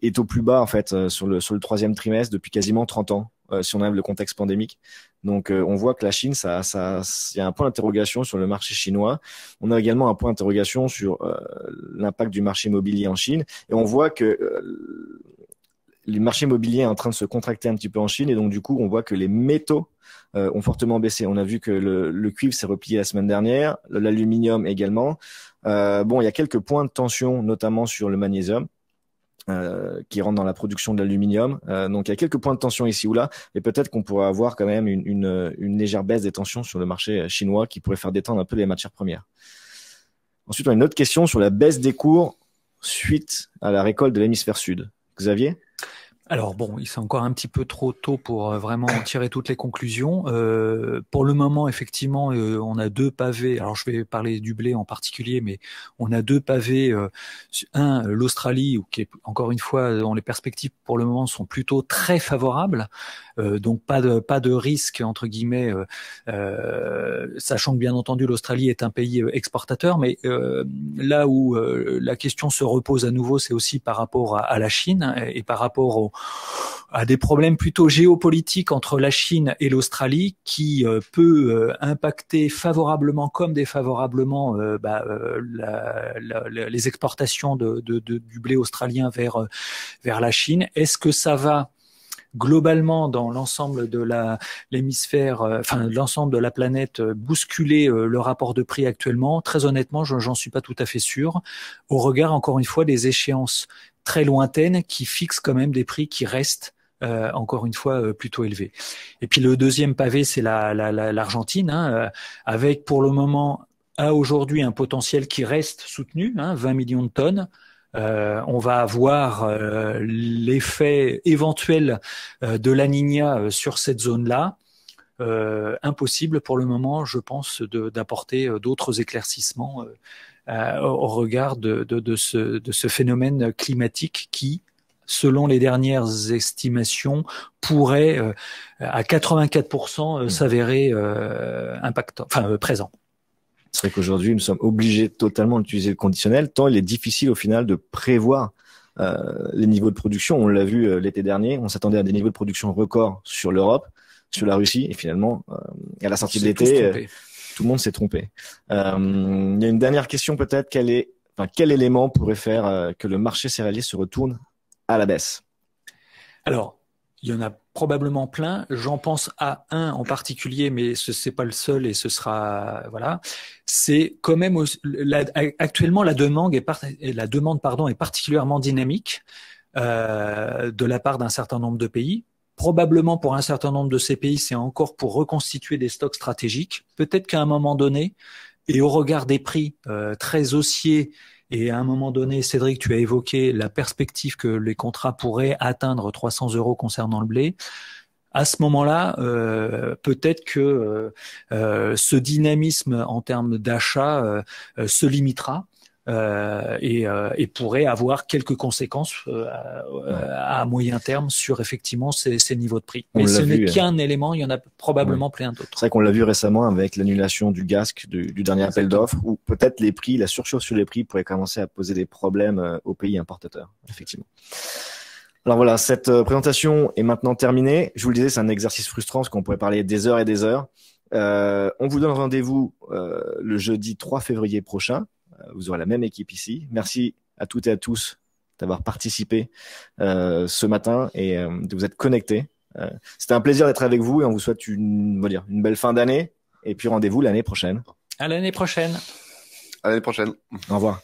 est au plus bas en fait sur le troisième trimestre depuis quasiment 30 ans, si on enlève le contexte pandémique. Donc on voit que la Chine, il y a un point d'interrogation sur le marché chinois. On a également un point d'interrogation sur l'impact du marché immobilier en Chine, et on voit que le marché immobilier est en train de se contracter un petit peu en Chine, et donc du coup on voit que les métaux ont fortement baissé. On a vu que le cuivre s'est replié la semaine dernière, l'aluminium également. Il y a quelques points de tension, notamment sur le magnésium, qui rentre dans la production de l'aluminium. Donc il y a quelques points de tension ici ou là, et peut-être qu'on pourrait avoir quand même une légère baisse des tensions sur le marché chinois qui pourrait faire détendre un peu les matières premières. Ensuite, on a une autre question sur la baisse des cours suite à la récolte de l'hémisphère sud. Xavier ? Alors bon, c'est encore un petit peu trop tôt pour vraiment tirer toutes les conclusions. Pour le moment, effectivement, on a deux pavés. Alors je vais parler du blé en particulier, mais on a deux pavés. L'Australie, qui est encore une fois dont les perspectives pour le moment sont plutôt très favorables. Donc pas de risque entre guillemets, sachant que bien entendu l'Australie est un pays exportateur, mais là où la question se repose à nouveau, c'est aussi par rapport à la Chine et par rapport à des problèmes plutôt géopolitiques entre la Chine et l'Australie qui peut impacter favorablement comme défavorablement les exportations du blé australien vers la Chine. Est-ce que ça va globalement dans l'ensemble de l'hémisphère, l'ensemble de la planète, bousculer le rapport de prix actuellement? Très honnêtement, j'en suis pas tout à fait sûr. Au regard, encore une fois, des échéances très lointaines qui fixent quand même des prix qui restent encore une fois plutôt élevés. Et puis le deuxième pavé, c'est l'Argentine, avec pour le moment à aujourd'hui un potentiel qui reste soutenu, 20 millions de tonnes. On va avoir l'effet éventuel de la Niña sur cette zone-là. Impossible pour le moment, je pense, d'apporter d'autres éclaircissements au regard de ce phénomène climatique qui, selon les dernières estimations, pourrait à 84% s'avérer impactant, présent. C'est vrai qu'aujourd'hui, nous sommes obligés totalement d'utiliser le conditionnel, tant il est difficile au final de prévoir les niveaux de production. On l'a vu l'été dernier, on s'attendait à des niveaux de production records sur l'Europe, sur la Russie, et finalement, à la sortie de l'été, tout le monde s'est trompé. Il y a une dernière question peut-être, quel élément pourrait faire que le marché céréalier se retourne à la baisse? Alors, il y en a probablement plein. J'en pense à un en particulier, mais c'est pas le seul et ce sera C'est quand même actuellement la demande est particulièrement dynamique de la part d'un certain nombre de pays. Probablement pour un certain nombre de ces pays, c'est encore pour reconstituer des stocks stratégiques. Peut-être qu'à un moment donné, et au regard des prix très haussiers, et à un moment donné, Cédric, tu as évoqué la perspective que les contrats pourraient atteindre 300 € concernant le blé. à ce moment-là, peut-être que ce dynamisme en termes d'achat se limitera. Et pourrait avoir quelques conséquences à moyen terme sur effectivement ces niveaux de prix. Mais ce n'est qu'un élément, il y en a probablement plein d'autres. C'est vrai qu'on l'a vu récemment avec l'annulation du GASC du dernier appel d'offres, où peut-être les prix, la surchauffe sur les prix pourrait commencer à poser des problèmes aux pays importateurs, effectivement. Alors voilà, cette présentation est maintenant terminée. Je vous le disais, c'est un exercice frustrant parce qu'on pourrait parler des heures et des heures. On vous donne rendez-vous le jeudi 3 février prochain. Vous aurez la même équipe ici. Merci à toutes et à tous d'avoir participé ce matin et de vous être connectés. C'était un plaisir d'être avec vous et on vous souhaite une belle fin d'année. Et puis rendez-vous l'année prochaine. À l'année prochaine. À l'année prochaine. Au revoir.